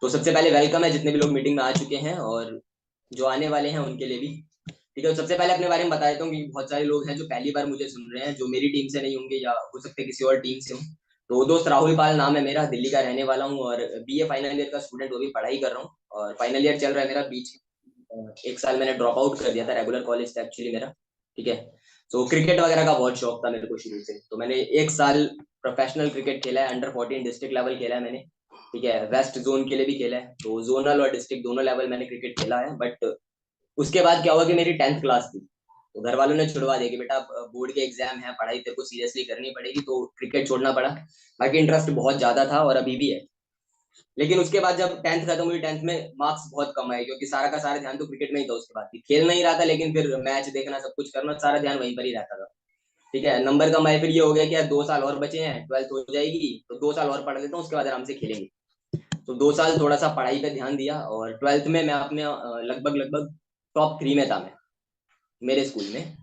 तो सबसे पहले वेलकम है जितने भी लोग मीटिंग में आ चुके हैं और जो आने वाले हैं उनके लिए भी। ठीक है, तो सबसे पहले अपने बारे में बता देता हूँ कि बहुत सारे लोग हैं जो पहली बार मुझे सुन रहे हैं, जो मेरी टीम से नहीं होंगे या हो सकते किसी और टीम से हो। तो दोस्त राहुल पाल नाम है मेरा, दिल्ली का रहने वाला हूँ और बीए फाइनल ईयर का स्टूडेंट, वो भी पढ़ाई कर रहा हूँ और फाइनल ईयर चल रहा है मेरा। बीच एक साल मैंने ड्रॉप आउट कर दिया था, रेगुलर कॉलेज था एक्चुअली मेरा। ठीक है, तो क्रिकेट वगैरह का बहुत शौक था मेरे को शुरू से, तो मैंने एक साल प्रोफेशनल क्रिकेट खेला है, अंडर 14 डिस्ट्रिक्ट लेवल खेला है मैंने। ठीक है, वेस्ट जोन के लिए भी खेला है, तो जोनल और डिस्ट्रिक्ट दोनों लेवल मैंने क्रिकेट खेला है। बट उसके बाद क्या हुआ कि मेरी 10th क्लास थी, तो घर वालों ने छुड़वा दिया कि बेटा अब बोर्ड के एग्जाम है, पढ़ाई तेरे को सीरियसली करनी पड़ेगी, तो क्रिकेट छोड़ना पड़ा। बाकी इंटरेस्ट बहुत ज्यादा था और अभी भी है। लेकिन उसके बाद जब 10th खत्म हुई, 10th में मार्क्स बहुत कम आए क्योंकि सारा का सारा ध्यान तो क्रिकेट में ही था। उसके बाद भी खेल नहीं रहा था, लेकिन फिर मैच देखना, सब कुछ करना, सारा ध्यान वहीं पर ही रहता था। ठीक है, नंबर कम आए, फिर ये हो गया कि यार 2 साल और बचे हैं, 12th हो जाएगी तो 2 साल और पढ़ लेता हूँ, उसके बाद आराम से खेलेंगे। तो 2 साल थोड़ा सा पढ़ाई पे ध्यान दिया और 12th में मैं अपने लगभग लगभग टॉप 3 में था मैं, मेरे स्कूल में।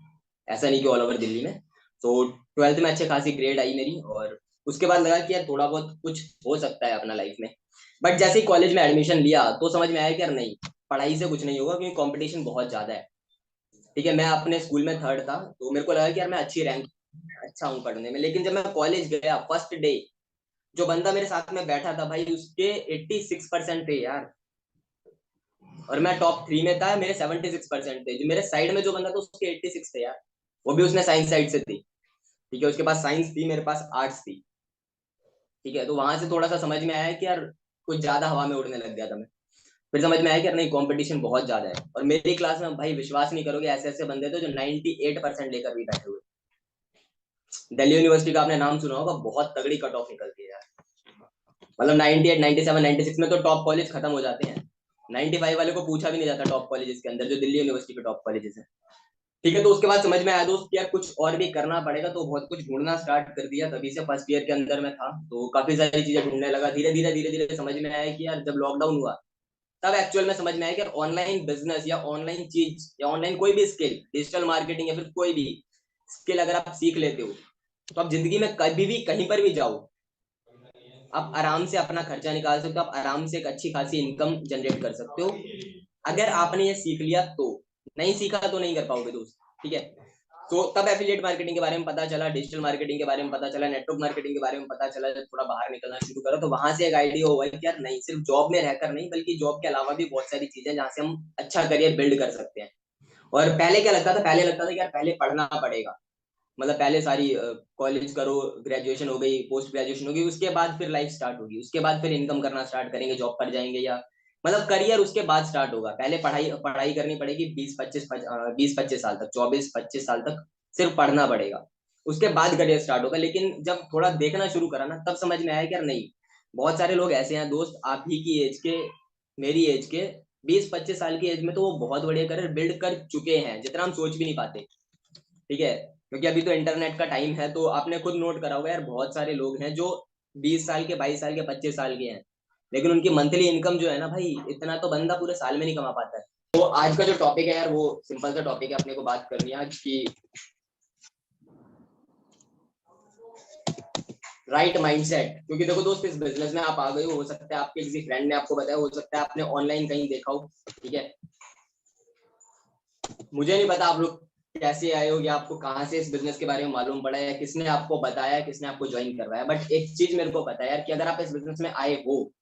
ऐसा नहीं कि ऑल ओवर दिल्ली में। तो 12th में अच्छे खासी ग्रेड आई मेरी और उसके बाद लगा कि यार थोड़ा बहुत कुछ हो सकता है अपना लाइफ में। बट जैसे ही कॉलेज में एडमिशन लिया तो समझ में आया कि यार नहीं, पढ़ाई से कुछ नहीं होगा क्योंकि कंपटीशन बहुत ज्यादा है। ठीक है, मैं अपने स्कूल में थर्ड था, तो मेरे को लगा कि यार मैं अच्छी रैंक, अच्छा हूँ पढ़ने में। लेकिन जब मैं कॉलेज गया फर्स्ट डे, जो बंदा मेरे साथ में बैठा था भाई, उसके 86% थे यार, और मैं टॉप 3 में था, मेरे 76% थे। जो मेरे साइड में जो बंदा था उसके 86 थे यार, वो भी उसने साइंस साइड से थी। ठीक है, उसके पास साइंस थी, मेरे पास आर्ट्स थी। ठीक है, तो वहां से थोड़ा सा समझ में आया कि यार कुछ ज्यादा हवा में उड़ने लग गया था मैं। फिर समझ में आया कि यार नहीं, कंपटीशन बहुत ज्यादा है। और मेरी क्लास में भाई विश्वास नहीं करोगे, ऐसे ऐसे बंदे थे जो 98% लेकर भी बैठे हुए। दिल्ली यूनिवर्सिटी का आपने नाम सुना होगा, बहुत तगड़ी कट ऑफ निकलती है यार। मतलब 98, 97, 96 में तो टॉप कॉलेज खत्म हो जाते हैं। 95 वाले को पूछा भी नहीं जाता टॉप कॉलेजेस के अंदर, जो दिल्ली यूनिवर्सिटी के टॉप कॉलेजेस है। ठीक है, तो उसके बाद समझ में आया दोस्त कि यार कुछ और भी करना पड़ेगा, तो बहुत कुछ ढूंढना स्टार्ट कर दिया। तभी से फर्स्ट ईयर के अंदर में था, तो काफी सारी चीजें ढूंढने लगा। धीरे धीरे धीरे धीरे समझ में आया कि यार जब लॉकडाउन हुआ, तब एक्चुअल में समझ में आया कि यार ऑनलाइन बिजनेस या ऑनलाइन चीज या ऑनलाइन कोई भी स्किल, डिजिटल मार्केटिंग या फिर कोई भी स्किल अगर आप सीख लेते हो, तो आप जिंदगी में कभी भी कहीं पर भी जाओ, आप आराम से अपना खर्चा निकाल सकते हो, आप आराम से एक अच्छी खासी इनकम जनरेट कर सकते हो, अगर आपने ये सीख लिया तो। नहीं सीखा तो नहीं कर पाओगे दोस्त। ठीक है, तो तब एफिलिएट मार्केटिंग के बारे में पता चला, डिजिटल मार्केटिंग के बारे में पता चला, नेटवर्क मार्केटिंग के बारे में पता चला। जब थोड़ा बाहर निकलना शुरू करो तो वहां से एक आइडिया हुआ कि यार नहीं, सिर्फ जॉब में रहकर नहीं, बल्कि जॉब के अलावा भी बहुत सारी चीजें जहाँ से हम अच्छा करियर बिल्ड कर सकते हैं। और पहले क्या लगता था, पहले लगता था कि यार पहले पढ़ना पड़ेगा, मतलब पहले सारी कॉलेज करो, ग्रेजुएशन हो गई, पोस्ट ग्रेजुएशन हो गई, उसके बाद फिर लाइफ स्टार्ट होगी, उसके बाद फिर इनकम करना स्टार्ट करेंगे, जॉब पर जाएंगे, या मतलब करियर उसके बाद स्टार्ट होगा। पहले पढ़ाई पढ़ाई करनी पड़ेगी 20-25 साल तक, 24-25 साल तक सिर्फ पढ़ना पड़ेगा, उसके बाद करियर स्टार्ट होगा। लेकिन जब थोड़ा देखना शुरू करा ना, तब समझ में आया कि यार नहीं, बहुत सारे लोग ऐसे हैं दोस्त, आप ही की एज के, मेरी एज के, 20-25 साल की एज में तो वो बहुत बढ़िया करियर बिल्ड कर चुके हैं, जितना हम सोच भी नहीं पाते। ठीक है, क्योंकि अभी तो इंटरनेट का टाइम है, तो आपने खुद नोट करा होगा यार, बहुत सारे लोग हैं जो 20 साल के, 22 साल के, 25 साल के हैं, लेकिन उनकी मंथली इनकम जो है ना भाई, इतना तो बंदा पूरे साल में नहीं कमा पाता है। तो आज का जो टॉपिक है यार, वो सिंपल सा टॉपिक है, अपने को बात करनी है आज की, राइट माइंडसेट। क्योंकि देखो दोस्त, इस बिजनेस में आप आ गए हो सकता है आपके किसी फ्रेंड ने आपको बताया, हो सकता है आपने ऑनलाइन कहीं देखा हो। ठीक है, मुझे नहीं पता आप लोग कैसे आए हो या आपको कहाँ से इस बिजनेस के बारे में मालूम पड़ा है, किसने आपको बताया, किसने आपको ज्वाइन करवाया। बट एक चीज मेरे को पता है यार, कि अगर आप इस बिजनेस में आए हो,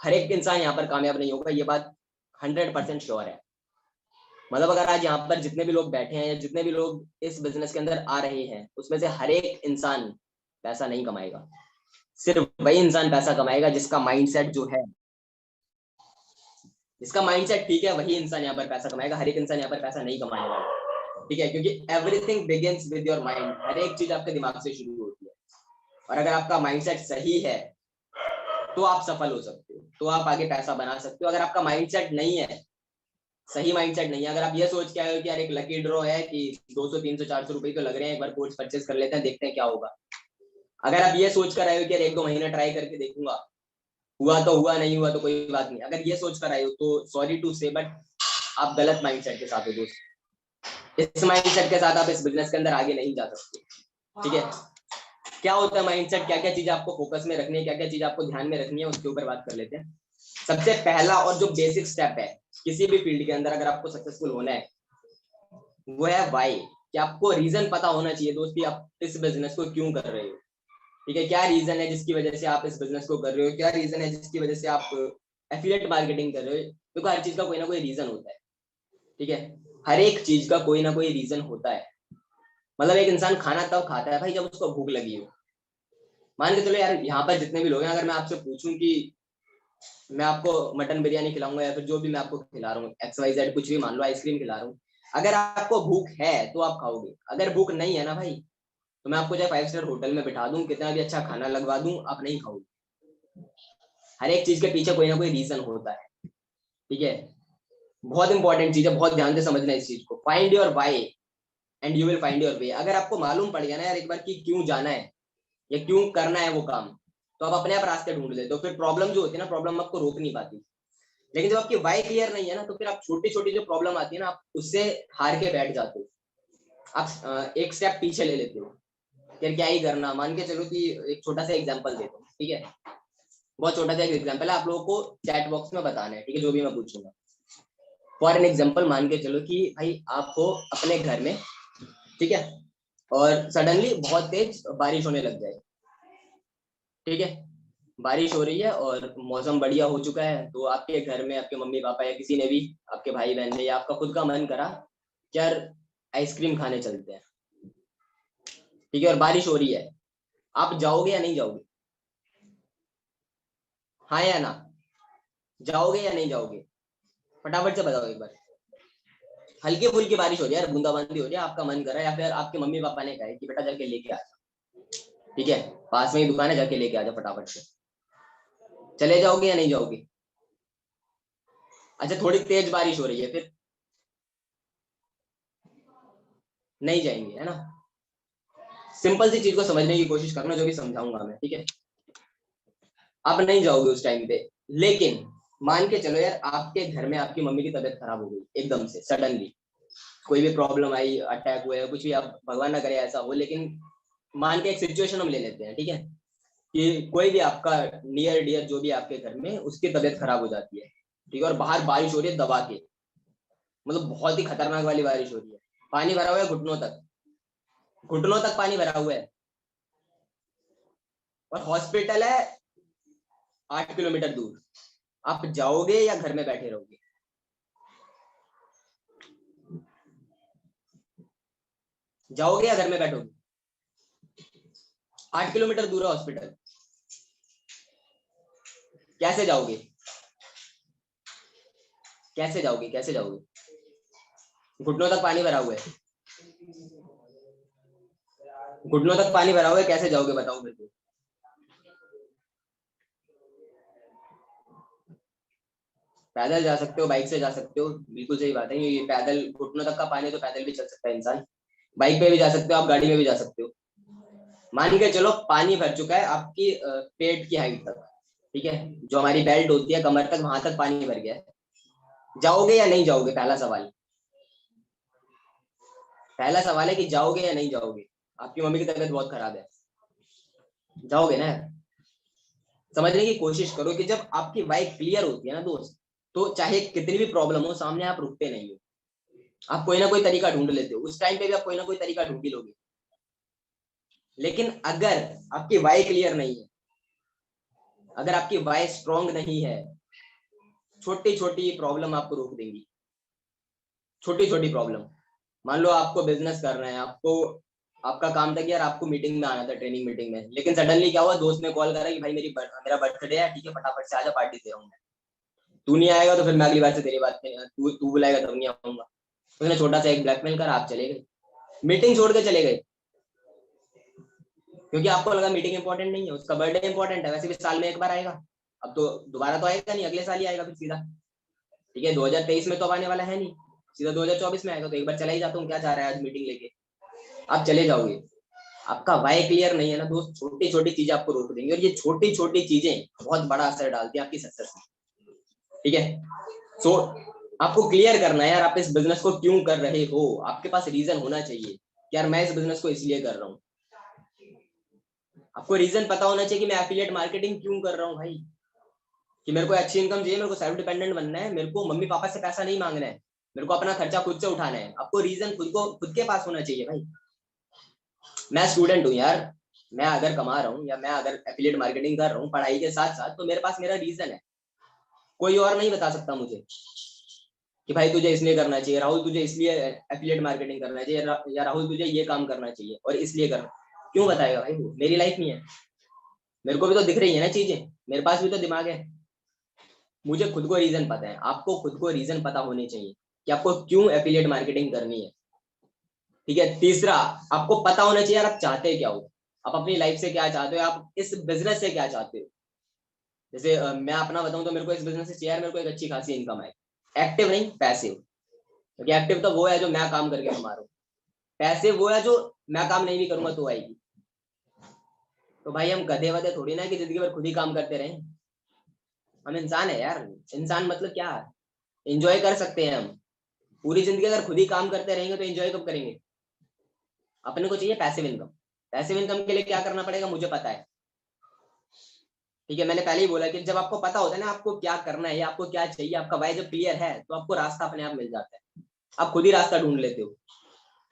हर एक इंसान यहाँ पर कामयाब नहीं होगा, ये बात 100% श्योर है। मतलब अगर आज यहाँ पर जितने भी लोग बैठे हैं या जितने भी लोग इस बिजनेस के अंदर आ रहे हैं, उसमें से हर एक इंसान पैसा नहीं कमाएगा। सिर्फ वही इंसान पैसा कमाएगा जिसका माइंडसेट जो है, जिसका माइंडसेट ठीक है, वही इंसान यहाँ पर पैसा कमाएगा। हर एक इंसान यहाँ पर पैसा नहीं कमाने वाला। ठीक है, क्योंकि everything begins with your mind, हर एक चीज आपके दिमाग से शुरू होती है। और अगर आपका माइंडसेट सही है, तो आप सफल हो सकते हो, तो आप आगे पैसा बना सकते हो। अगर आपका माइंडसेट नहीं है, सही माइंडसेट नहीं है, अगर आप ये सोच के आए हो कि यार एक लकी ड्रॉ है कि 200, 300, 400 रुपए तो लग रहे हैं, एक बार कोर्स परचेस कर लेते हैं, देखते हैं क्या होगा। अगर आप ये सोच कर आए हो कि यार 1-2 महीना ट्राई करके देखूंगा, हुआ तो हुआ, नहीं हुआ तो कोई बात नहीं, अगर ये सोच कर आए हो, तो सॉरी टू से, बट आप गलत माइंडसेट के साथ हो दोस्त। इस माइंडसेट के साथ आप इस बिजनेस के अंदर आगे नहीं जा सकते। ठीक है, क्या होता है माइंडसेट, क्या क्या चीज आपको फोकस में रखनी है, क्या क्या चीज आपको ध्यान में रखनी है, उसके ऊपर बात कर लेते हैं। सबसे पहला और जो बेसिक स्टेप है किसी भी फील्ड के अंदर अगर आपको सक्सेसफुल होना है, वो है वाई, कि आपको रीजन पता होना चाहिए दोस्त कि आप इस बिजनेस को क्यों कर रहे हो। ठीक है, क्या रीजन है जिसकी वजह से आप इस बिजनेस को कर रहे हो, क्या रीजन है जिसकी वजह से आप एफिलिएट मार्केटिंग कर रहे हो। देखो हर चीज का कोई ना कोई रीजन होता है। ठीक है, हर एक चीज का कोई ना कोई रीजन होता है। मतलब एक इंसान खाना तब खाता है भाई जब उसको भूख लगी हो। मान के चलो यार, यहाँ पर जितने भी लोग हैं, अगर मैं आपसे पूछूं कि मैं आपको मटन बिरयानी खिलाऊंगा या फिर जो भी मैं आपको खिला रहा हूँ, एक्स वाई जेड कुछ भी, मान लो आइसक्रीम खिला रहा हूँ, अगर आपको भूख है तो आप खाओगे, अगर भूख नहीं है ना भाई, तो मैं आपको चाहे 5 स्टार होटल में बिठा दूं, कितना भी अच्छा खाना लगवा दूं, आप नहीं खाओगे। हर एक चीज के पीछे कोई ना कोई रीजन होता है। ठीक है, बहुत इंपॉर्टेंट चीज है, बहुत ध्यान से समझना इस चीज को। Find your why and you will find your way. अगर आपको मालूम पड़ गया ना यार एक बार कि क्यों जाना है या क्यों करना है वो काम, तो आप अपने आप रास्ते ढूंढ लेते हो। फिर प्रॉब्लम जो होती है ना, प्रॉब्लम आपको रोक नहीं पाती। लेकिन जब आपकी वाई क्लियर नहीं है ना, तो फिर आप छोटी छोटी जो प्रॉब्लम आती है ना, आप उससे हार के बैठ जाते हो। आप एक स्टेप पीछे ले लेते हो, फिर क्या ही करना। मान के चलो कि एक छोटा सा एग्जांपल देता हूँ, ठीक है, बहुत छोटा सा एक एग्जांपल है, आप लोगों को चैट बॉक्स में बताना है, ठीक है, जो भी मैं पूछूंगा। फॉर एन एग्जांपल मान के चलो कि भाई आप हो अपने घर में, ठीक है, और सडनली बहुत तेज बारिश होने लग जाए। ठीक है, बारिश हो रही है और मौसम बढ़िया हो चुका है, तो आपके घर में आपके मम्मी पापा या किसी ने भी, आपके भाई बहन ने या आपका खुद का मन करा कि यार आइसक्रीम खाने चलते हैं। ठीक है, और बारिश हो रही है, आप जाओगे या नहीं जाओगे? हाँ या ना? जाओगे या नहीं जाओगे? फटाफट से बताओ एक बार। हल्की फुल्की बारिश हो रही है यार, बूंदाबांदी हो रही है, आपका मन कर रहा है, या फिर आपके मम्मी पापा ने कहा है कि बेटा जाके लेके आ जा। ठीक है, पास में ही दुकान है, जाके लेके आ जा फटाफट से। चले जाओगे या नहीं जाओगे? अच्छा, थोड़ी तेज बारिश हो रही है, फिर नहीं जाएंगे, है ना? सिंपल सी चीज को समझने की कोशिश करना, जो भी समझाऊंगा मैं, ठीक है। आप नहीं जाओगे उस टाइम पे, लेकिन मान के चलो यार आपके घर में आपकी मम्मी की तबीयत खराब हो गई एकदम से सडनली, कोई भी प्रॉब्लम आई, अटैक हुआ है, कुछ भी, आप भगवान ना करे ऐसा हो, लेकिन मान के एक सिचुएशन हम ले लेते हैं, ठीक है, कि कोई भी आपका नियर डियर जो भी आपके घर में, उसकी तबीयत खराब हो जाती है। ठीक है, और बाहर बारिश हो रही है दबा के, मतलब बहुत ही खतरनाक वाली बारिश हो रही है, पानी भरा हुआ है घुटनों तक, घुटनों तक पानी भरा हुआ है, और हॉस्पिटल है 8 किलोमीटर दूर। आप जाओगे या घर में बैठे रहोगे? जाओगे या घर में बैठोगे? 8 किलोमीटर दूर है हॉस्पिटल, कैसे जाओगे? कैसे जाओगे, कैसे जाओगे? घुटनों तक पानी भरा हुआ है, घुटनों तक पानी भरा हुआ है, कैसे जाओगे बताओ मेरे को। पैदल जा सकते हो, बाइक से जा सकते हो, बिल्कुल सही बात है, ये पैदल घुटनों तक का पानी तो पैदल भी चल सकता है इंसान, बाइक पे भी जा सकते हो, आप गाड़ी में भी जा सकते हो। मान के चलो पानी भर चुका है आपकी पेट की हाइट तक, ठीक है, जो हमारी बेल्ट होती है कमर तक, वहां तक पानी भर गया है। जाओगे या नहीं जाओगे, पहला सवाल। पहला सवाल है कि जाओगे या नहीं जाओगे। आपकी मम्मी की तबीयत बहुत खराब है, जाओगे ना? समझने की कोशिश करो कि जब आपकी वाइफ क्लियर होती है ना दोस्त, तो चाहे कितनी भी प्रॉब्लम हो, सामने आप रुकते नहीं हो, आप कोई ना कोई तरीका ढूंढ लेते हो, उस टाइम पे भी आप कोई ना कोई तरीका ढूंढ ही लोगे। लेकिन अगर आपकी वाई क्लियर नहीं है, अगर आपकी वाई स्ट्रांग नहीं है, छोटी छोटी प्रॉब्लम आपको रोक देंगी। छोटी छोटी प्रॉब्लम, मान लो आपको बिजनेस कर रहे हैं, आपको आपका काम था कि यार आपको मीटिंग में आना था, ट्रेनिंग मीटिंग में, लेकिन सडनली क्या हुआ, दोस्त ने कॉल करा कि भाई मेरा बर्थडे है, ठीक है फटाफट से आजा, पार्टी दे रहा हूँ मैं। तू नहीं आएगा तो फिर मैं अगली बार से तेरी बात नहीं, तू बुलाएगा तब नहीं आऊंगा। उसने छोटा सा एक ब्लैकमेल करा, आप चले गए, मीटिंग छोड़ के चले गए, क्योंकि आपको लगा मीटिंग इंपॉर्टेंट नहीं है, उसका बर्थडे इंपॉर्टेंट है, वैसे भी साल में एक बार आएगा, अब तो दोबारा तो आएगा नहीं, अगले साल ही आएगा फिर सीधा। ठीक है, 2023 में तो अब आने वाला है नहीं, सीधा 2024 में आएगा, तो एक बार चला ही जाता हूँ, क्या चाह रहा है आज मीटिंग लेके, आप चले जाओगे। आपका वाई क्लियर नहीं है ना दोस्त, छोटी छोटी चीजें आपको रोक देंगी, और ये छोटी छोटी चीजें बहुत बड़ा असर डालती है आपकी सक्सेस में। ठीक है, सो आपको क्लियर करना है यार, आप इस बिजनेस को क्यों कर रहे हो, आपके पास रीजन होना चाहिए कि यार मैं इस बिजनेस को इसलिए कर रहा हूँ। आपको रीजन पता होना चाहिए कि मैं एफिलिएट मार्केटिंग क्यों कर रहा हूँ भाई। कि मेरे को अच्छी इनकम चाहिए, मेरे को सेल्फ डिपेंडेंट बनना है, मेरे को मम्मी पापा से पैसा नहीं मांगना है, मेरे को अपना खर्चा खुद से उठाना है। आपको रीजन खुद के पास होना चाहिए भाई। मैं स्टूडेंट हूँ यार, मैं अगर कमा रहा हूँ या मैं अगर एफिलिएट मार्केटिंग कर रहा हूँ पढ़ाई के साथ साथ, तो मेरे पास मेरा रीजन है। कोई और नहीं बता सकता मुझे कि भाई तुझे इसलिए करना चाहिए, राहुल तुझे इसलिए एफिलिएट मार्केटिंग करना चाहिए, या राहुल तुझे ये काम करना चाहिए और इसलिए करना। क्यों बताएगा भाई? वो मेरी लाइफ नहीं है, मेरे को भी तो दिख रही है ना चीजें, मेरे पास भी तो दिमाग है। मुझे खुद को रीजन पता है, आपको खुद को रीजन पता होने चाहिए कि आपको क्यों एफिलिएट मार्केटिंग करनी है। ठीक है। तीसरा, आपको पता होना चाहिए आप चाहते क्या हो, आप अपनी लाइफ से क्या चाहते हो, आप इस बिजनेस से क्या चाहते हो। जैसे मैं अपना बताऊं तो मेरे को इस बिजनेस से चाहिए मेरे को एक अच्छी खासी इनकम आए, एक्टिव नहीं पैसिव। क्योंकि एक्टिव तो वो है जो मैं काम करके कमा रहा हूँ, पैसे वो है जो मैं काम नहीं भी करूंगा तो आएगी। तो भाई हम गधे वधे थोड़ी ना कि जिंदगी भर खुद ही काम करते रहें। हम इंसान है यार। इंसान मतलब क्या है? एंजॉय कर सकते हैं हम। पूरी जिंदगी अगर खुद ही काम करते रहेंगे तो एंजॉय कब करेंगे? अपने को चाहिए पैसिव इनकम। पैसिव इनकम के लिए क्या करना पड़ेगा मुझे पता है। ठीक है, मैंने पहले ही बोला कि जब आपको पता होता है ना आपको क्या करना है या आपको क्या चाहिए, आपका वाई जब क्लियर है तो आपको रास्ता अपने आप मिल जाता है, आप खुद ही रास्ता ढूंढ लेते हो।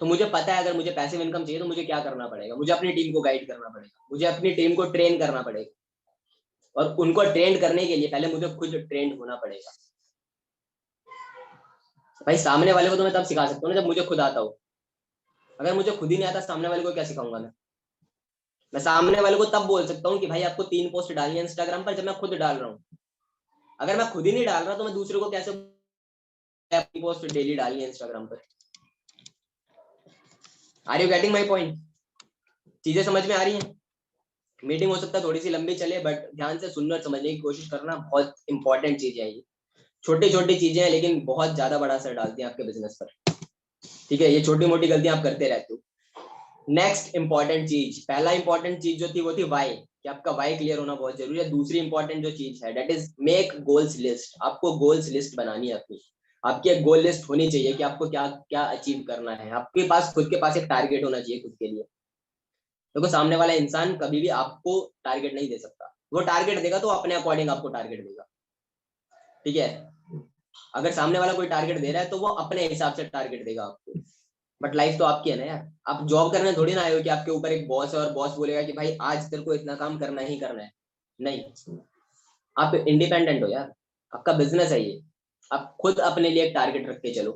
तो मुझे पता है अगर मुझे पैसिव इनकम चाहिए तो मुझे क्या करना पड़ेगा, मुझे अपनी टीम को गाइड करना पड़ेगा, मुझे अपनी टीम को ट्रेन करना पड़ेगा, और उनको ट्रेन करने के लिए पहले मुझे खुद ट्रेंड होना पड़ेगा। भाई सामने वाले को तो मैं तब सिखा सकता हूँ ना जब मुझे खुद आता हो। अगर मुझे खुद ही नहीं आता सामने वाले को क्या सिखाऊंगा मैं सामने वाले को तब बोल सकता हूँ कि भाई आपको 3 पोस्ट डालनी है इंस्टाग्राम पर, जब मैं खुद डाल रहा हूँ। अगर मैं खुद ही नहीं डाल रहा तो मैं दूसरे को कैसे अपनी पोस्ट डेली डालनी है इंस्टाग्राम पर। Are you getting my point? चीजें समझ में आ रही हैं? मीटिंग हो सकता है थोड़ी सी लंबी चले, बट ध्यान से सुनना समझने की कोशिश करना, बहुत इंपॉर्टेंट चीजें हैं ये। छोटी छोटी चीजें हैं लेकिन बहुत ज्यादा बड़ा असर डालती हैं आपके बिजनेस पर। ठीक है, ये छोटी मोटी गलतियां आप करते रहते हो। नेक्स्ट इंपॉर्टेंट चीज, पहला इंपॉर्टेंट चीज जो थी वो थी वाई, कि आपका वाई क्लियर होना बहुत जरूरी है। दूसरी इंपॉर्टेंट जो चीज है that is make goals list. आपको गोल्स लिस्ट बनानी है अपनी। आपकी एक गोल लिस्ट होनी चाहिए कि आपको क्या क्या अचीव करना है। आपके पास खुद के पास एक टारगेट होना चाहिए खुद के लिए। देखो सामने वाला इंसान कभी भी आपको टारगेट नहीं दे सकता, वो टारगेट देगा तो अपने अकॉर्डिंग आपको टारगेट देगा। ठीक है, अगर सामने वाला कोई टारगेट दे रहा है तो वो अपने हिसाब से टारगेट देगा आपको। बट लाइफ तो आपकी है ना यार, आप जॉब करने थोड़ी ना आए हो कि आपके ऊपर एक बॉस है और बॉस बोलेगा कि भाई आज तेरे को इतना काम करना ही करना है। नहीं, आप इंडिपेंडेंट हो यार, आपका बिजनेस है ये, आप खुद अपने लिए एक टारगेट रख के चलो।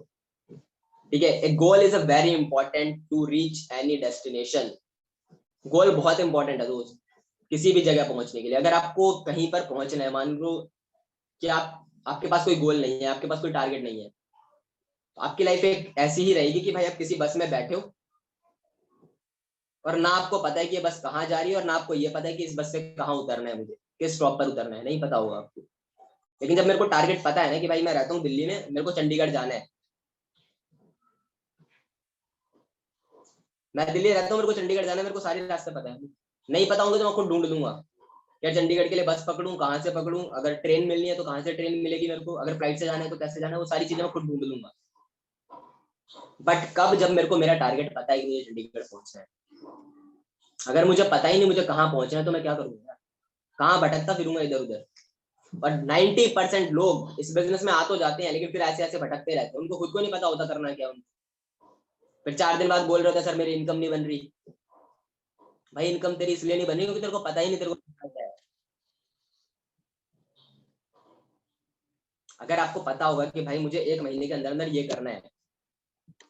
ठीक है, एक goal is a very important to reach any destination. Goal बहुत इंपॉर्टेंट है दोस्त, किसी भी जगह पहुंचने के लिए। अगर आपको कहीं पर पहुंचना है, मान लो कि आपके पास कोई गोल नहीं है, आपके पास कोई टारगेट नहीं है, तो आपकी लाइफ एक ऐसी ही रहेगी कि भाई आप किसी बस में बैठे हो और ना आपको पता है कि ये बस कहाँ जा रही है और ना आपको ये पता है कि इस बस से कहाँ उतरना है, मुझे किस स्टॉप पर उतरना है, नहीं पता होगा आपको। लेकिन जब मेरे को टारगेट पता है ना कि भाई मैं रहता हूँ दिल्ली में, मेरे को चंडीगढ़ जाना है, मैं दिल्ली रहता हूँ, मेरे को चंडीगढ़ जाना है, मेरे को सारे रास्ते पता है। नहीं पता होंगे तो मैं खुद ढूंढ लूंगा यार, चंडीगढ़ के लिए बस पकड़ूं, कहाँ से पकड़ूं, अगर ट्रेन मिलनी है तो कहाँ से ट्रेन मिलेगी मेरे को, अगर फ्लाइट से जाना है तो कैसे जाना है, वो सारी चीजें मैं खुद ढूंढ लूंगा। बट कब? जब मेरे को मेरा टारगेट पता है कि मुझे चंडीगढ़ पहुंचना है। अगर मुझे पता ही नहीं मुझे कहाँ पहुंचना है तो मैं क्या करूंगा? कहाँ भटकता फिरूंगा इधर उधर। और 90% लोग इस बिजनेस में आ तो जाते हैं लेकिन फिर ऐसे ऐसे भटकते रहते हैं, उनको खुद को नहीं पता होता करना क्या उनको। फिर 4 दिन बाद बोल रहे होते सर मेरी इनकम नहीं बन रही। भाई इनकम तेरी इसलिए नहीं बनी क्योंकि तेरे को पता ही नहीं तेरे को क्या है। अगर आपको पता होगा कि भाई मुझे 1 महीने के अंदर अंदर ये करना है,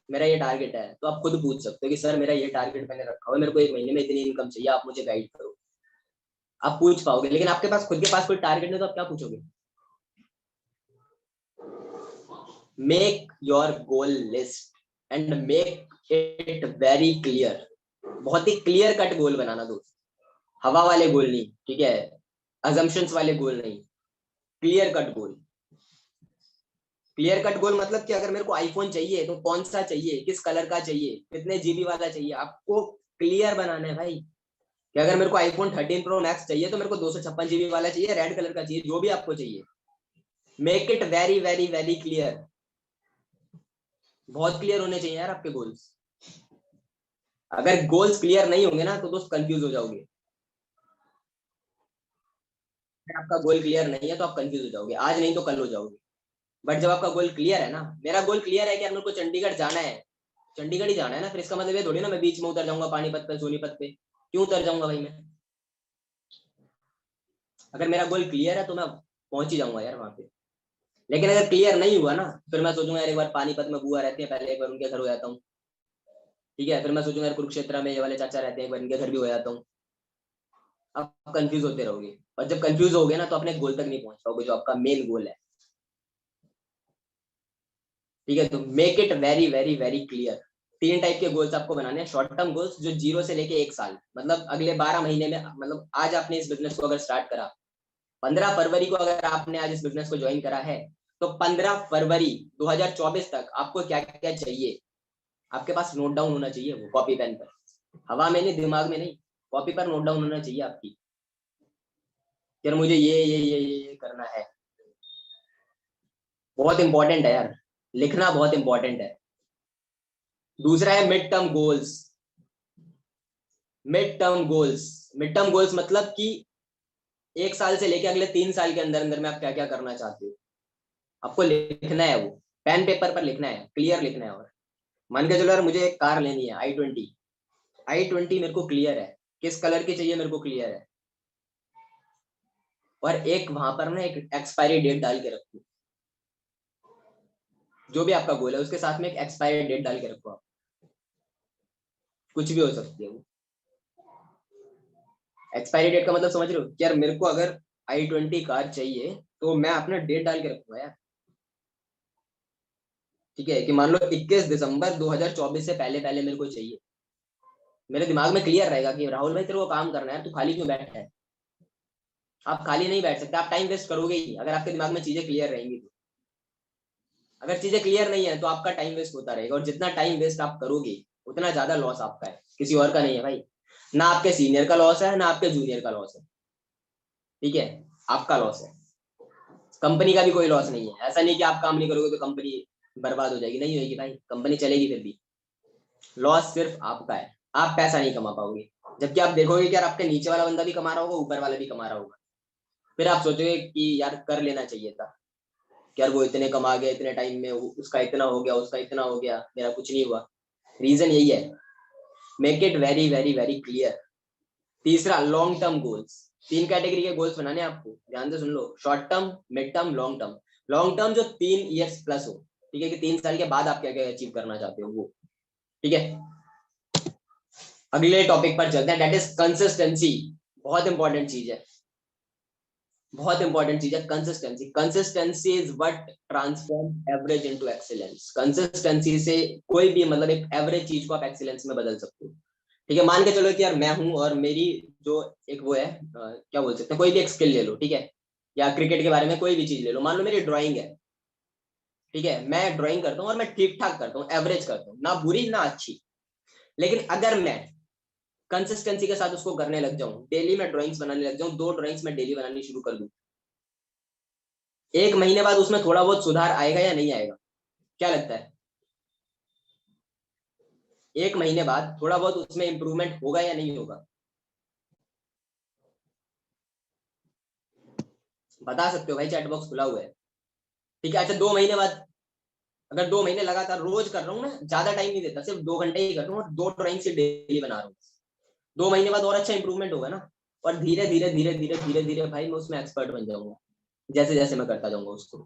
मेरा ये टारगेट है, तो आप खुद पूछ सकते हो कि सर मेरा ये टारगेट मैंने रखा हुआ है, मेरे को 1 महीने में इतनी इनकम चाहिए, आप मुझे गाइड करो। आप पूछ पाओगे, लेकिन आपके पास खुद के पास कोई टारगेट नहीं तो आप क्या पूछोगे? Make your goal list and make it very clear. बहुत ही क्लियर कट गोल बनाना दोस्त, हवा वाले गोल नहीं, ठीक है, अजम्पशंस वाले गोल नहीं, क्लियर कट गोल। क्लियर कट गोल मतलब कि अगर मेरे को आईफोन चाहिए तो कौन सा चाहिए, किस कलर का चाहिए, कितने जीबी वाला चाहिए, आपको क्लियर बनाना है भाई। कि अगर मेरे को आईफोन 13 प्रो मैक्स चाहिए तो मेरे को 256 जीबी वाला चाहिए, रेड कलर का चाहिए, जो भी आपको चाहिए, make it very very very clear. बहुत क्लियर होने चाहिए यार आपके गोल्स। अगर गोल्स क्लियर नहीं होंगे ना तो दोस्त कंफ्यूज हो जाओगे। अगर आपका गोल क्लियर नहीं है तो आप कंफ्यूज हो जाओगे, आज नहीं तो कल हो जाओगे। बट जब आपका गोल क्लियर है ना, मेरा गोल क्लियर है कि यार मेरे को चंडीगढ़ जाना है, चंडीगढ़ ही जाना है ना, फिर इसका मतलब ये थोड़ी ना मैं बीच में उतर जाऊंगा पानीपत पे सोनीपत पे, क्यों उतर जाऊंगा भाई मैं? अगर मेरा गोल क्लियर है तो मैं पहुंच ही जाऊंगा यार वहां पे। लेकिन अगर क्लियर नहीं हुआ ना, फिर मैं सोचूंगा यार एक बार पानीपत में बुआ रहती है, पहले एक बार उनके घर हो जाता हूँ। ठीक है, फिर मैं सोचूंगा यार कुरुक्षेत्र में ये वाले चाचा रहते हैं, एक बार इनके घर भी हो जाता हूँ। आप कंफ्यूज होते रहोगे, और जब कंफ्यूज हो गए ना तो अपने गोल तक नहीं पहुंच पाओगे, जो आपका मेन गोल है। ठीक है, तो make it very very very clear. तीन टाइप के गोल्स आपको बनाने हैं। शॉर्ट टर्म गोल्स जो 0 से लेके 1 साल, मतलब अगले 12 महीने में, मतलब आज आपने इस बिजनेस को अगर स्टार्ट करा, 15 फरवरी को अगर आपने आज इस बिजनेस को ज्वाइन करा है, तो 15 फरवरी 2024 तक आपको क्या क्या चाहिए, आपके पास नोट डाउन होना चाहिए, वो कॉपी पेन पर, हवा में नहीं, दिमाग में नहीं, कॉपी पर नोट डाउन होना चाहिए आपकी। यार मुझे ये करना है। बहुत इंपॉर्टेंट है यार, लिखना बहुत इंपॉर्टेंट है। दूसरा है mid term goals. Mid term goals मतलब कि 1 साल से लेके अगले 3 साल के अंदर अंदर में आप क्या क्या करना चाहते हो, आपको लिखना है वो, पेन पेपर पर लिखना है, क्लियर लिखना है। और मान के चलो यार मुझे एक कार लेनी है i20, i20 मेरे को क्लियर है, किस कलर की चाहिए मेरे को क्लियर है। और एक वहां पर ना एक एक्सपायरी डेट डाल के रखो, जो भी आपका गोल है उसके साथ में एक एक्सपायरी डेट डाल के रखो आप, कुछ भी हो सकती है वो। एक्सपायरी डेट का मतलब समझ रहे हो कि यार मेरे को अगर i20 कार चाहिए, तो मैं अपना डेट डाल के रखूंगा यार। ठीक है, कि मान लो 21 दिसंबर 2024 से पहले पहले मेरे को चाहिए। मेरे दिमाग में क्लियर रहेगा कि राहुल भाई तेरे को काम करना है, तू खाली क्यों बैठा है। आप खाली नहीं बैठ सकते, आप टाइम वेस्ट करोगे ही अगर आपके दिमाग में चीजें क्लियर रहेंगी तो। अगर चीजें क्लियर नहीं है तो आपका टाइम वेस्ट होता रहेगा, और जितना टाइम वेस्ट आप करोगे उतना ज्यादा लॉस आपका है, किसी और का नहीं है भाई। ना आपके सीनियर का लॉस है, ना आपके जूनियर का लॉस है। ठीक है, आपका लॉस है। कंपनी का भी कोई लॉस नहीं है। ऐसा नहीं कि आप काम नहीं करोगे तो कंपनी बर्बाद हो जाएगी, नहीं होगी भाई, कंपनी चलेगी फिर भी। लॉस सिर्फ आपका है, आप पैसा नहीं कमा पाओगे। जबकि आप देखोगे कि यार आपके नीचे वाला बंदा भी कमा रहा होगा, ऊपर वाला भी कमा रहा होगा, फिर आप सोचोगे कि यार कर लेना चाहिए था, कि यार वो इतने कमा गया इतने टाइम में, उसका इतना हो गया, उसका इतना हो गया, मेरा कुछ नहीं हुआ। रीजन यही है। Make it very very very clear. तीसरा, लॉन्ग टर्म गोल्स। तीन कैटेगरी के गोल्स बनाने हैं आपको, ध्यान से सुन लो। Short term, mid term, long term. Long term जो 3 इयर्स प्लस हो। ठीक है, कि 3 साल के बाद आप क्या क्या अचीव करना चाहते हो वो। ठीक है, अगले टॉपिक पर चलते हैं, दैट इज कंसिस्टेंसी। बहुत इंपॉर्टेंट चीज है, बहुत इंपॉर्टेंट चीज है consistency. Consistency is what transform average into excellence. Consistency से कोई भी, मतलब एक एवरेज चीज को आप एक्सीलेंस में बदल सकते हो। ठीक है, मान के चलो कि यार मैं हूं और मेरी जो एक वो है, क्या बोल सकते हैं, कोई भी एक स्किल ले लो, ठीक है, या क्रिकेट के बारे में कोई भी चीज ले लो। मान लो मेरी ड्राइंग है, ठीक है, मैं ड्राइंग करता हूँ और मैं ठीक ठाक करता हूँ, एवरेज करता हूँ, ना बुरी ना अच्छी। लेकिन अगर मैं कंसिस्टेंसी के साथ उसको करने लग जाऊं, डेली मैं ड्राइंग्स बनाने लग जाऊं, 2 ड्राइंग्स मैं डेली बनानी शुरू कर दूं, 1 महीने बाद उसमें थोड़ा बहुत सुधार आएगा या नहीं आएगा, क्या लगता है? 1 महीने बाद थोड़ा बहुत उसमें इंप्रूवमेंट होगा या नहीं होगा? बता सकते हो भाई, चैट बॉक्स खुला हुआ है। ठीक है, अच्छा 2 महीने बाद, अगर 2 महीने लगातार रोज कर रहा हूँ, मैं ज्यादा टाइम नहीं देता, सिर्फ 2 घंटे ही कर रहा हूँ और 2 ड्राइंग से डेली बना रहा हूँ, 2 महीने बाद और अच्छा इंप्रूवमेंट होगा ना। और धीरे धीरे धीरे धीरे धीरे धीरे भाई मैं उसमें एक्सपर्ट बन जाऊंगा, जैसे जैसे मैं करता जाऊंगा उसको।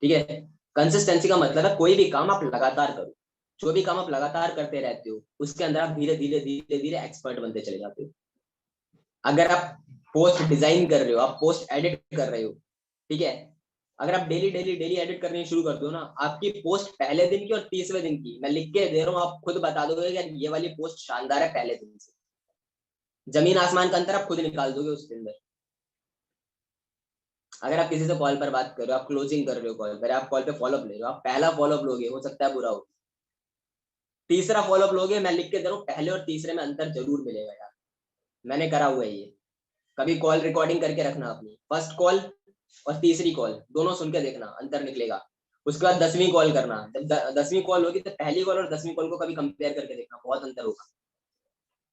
ठीक है, कंसिस्टेंसी का मतलब है कोई भी काम आप लगातार करो, जो भी काम आप लगातार करते रहते हो उसके अंदर आप धीरे धीरे धीरे धीरे एक्सपर्ट बनते चले जाते हो। अगर आप पोस्ट डिजाइन कर रहे हो, आप पोस्ट एडिट कर रहे हो, ठीक है, अगर आप डेली डेली डेली एडिट करनी शुरू कर दो ना, आपकी पोस्ट पहले दिन की और तीसरे दिन की मैं लिख के दे रहा हूँ, आप खुद बता दोगे कि ये वाली पोस्ट शानदार है पहले दिन से। जमीन आसमान का अंतर आप खुद निकाल दोगे उसके अंदर। अगर आप किसी से कॉल पर बात कर रहे हो, आप क्लोजिंग कर रहे हो कॉल पर, आप कॉल पे फॉलोअप ले रहे हो, आप पहला फॉलोअप लोगे, हो सकता है बुरा हो, तीसरा फॉलोअप लोगे, मैं लिख के दे रहा हूँ, पहले और तीसरे में अंतर जरूर मिलेगा यार, मैंने करा हुआ है ये। कभी कॉल रिकॉर्डिंग करके रखना अपनी, फर्स्ट कॉल और तीसरी कॉल दोनों सुन के देखना, अंतर निकलेगा। उसके बाद 10वीं कॉल करना, जब 10वीं कॉल होगी तो पहली कॉल और 10वीं कॉल को कभी कंपेयर करके देखना, बहुत अंतर होगा।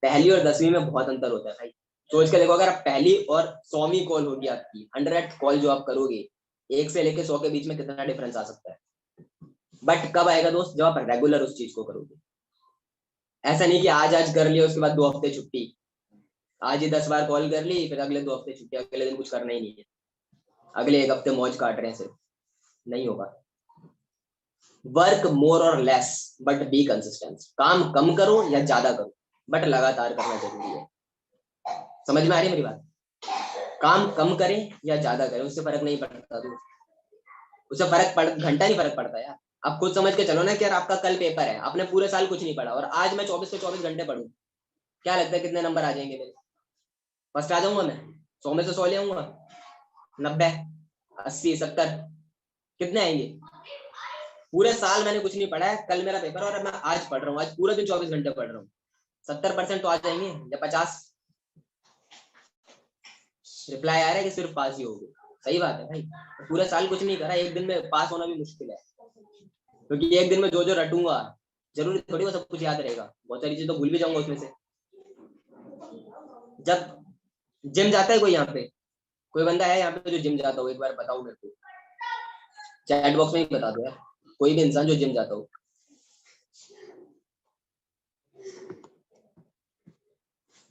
पहली और 10वीं में बहुत अंतर होता है भाई। सोच के देखो, अगर आप पहली और 100वीं कॉल होगी आपकी, 100th कॉल जो आप करोगे, 1 से लेके 100 के बीच में कितना डिफरेंस आ सकता है। बट कब आएगा दोस्त, जब आप रेगुलर उस चीज को करोगे। ऐसा नहीं कि आज आज कर लिया उसके बाद 2 हफ्ते छुट्टी, आज ही 10 बार कॉल कर ली फिर अगले 2 हफ्ते छुट्टी, अगले दिन कुछ करना ही नहीं है, अगले 1 हफ्ते मौज काट रहे हैं सिर्फ, नहीं होगा। वर्क मोर और लेस बट बी कंसिस्टेंट, काम कम करो या ज्यादा करो बट लगातार करना जरूरी है। समझ में आ रही है मेरी बात? काम कम करें या ज्यादा करें उससे फर्क नहीं पड़ता, तो उससे घंटा नहीं फर्क पड़ता यार। आप खुद समझ के चलो ना कि यार आपका कल पेपर है, आपने पूरे साल कुछ नहीं पढ़ा और आज मैं 24 से 24 घंटे पढ़ूं, क्या लगता है कितने नंबर आ जाएंगे मेरे? फर्स्ट आ जाऊंगा मैं? 100 में से 100 ले आऊंगा? 90, 80, 70, कितने आएंगे? पूरे साल मैंने कुछ नहीं पढ़ा है, कल मेरा पेपर और मैं आज पढ़ रहा हूँ, आज पूरा दिन 24 घंटे पढ़ रहा हूँ, 70% तो आ जाएंगे या 50? रिप्लाई आ रहा है कि सिर्फ पास ही होगे। सही बात है भाई, पूरे साल कुछ नहीं करा, एक दिन में पास होना भी मुश्किल है, क्योंकि एक दिन में जो जो रटूंगा जरूरी थोड़ी वो सब कुछ याद रहेगा, बहुत सारी चीज तो भूल भी जाऊंगा उसमें से। जब जिम जाता है कोई, यहाँ पे कोई बंदा है यहाँ पे जो जिम जाता हो, एक बार बताओ मेरे को, चैट बॉक्स में ही बता दो यार, कोई भी इंसान जो जिम जाता हो।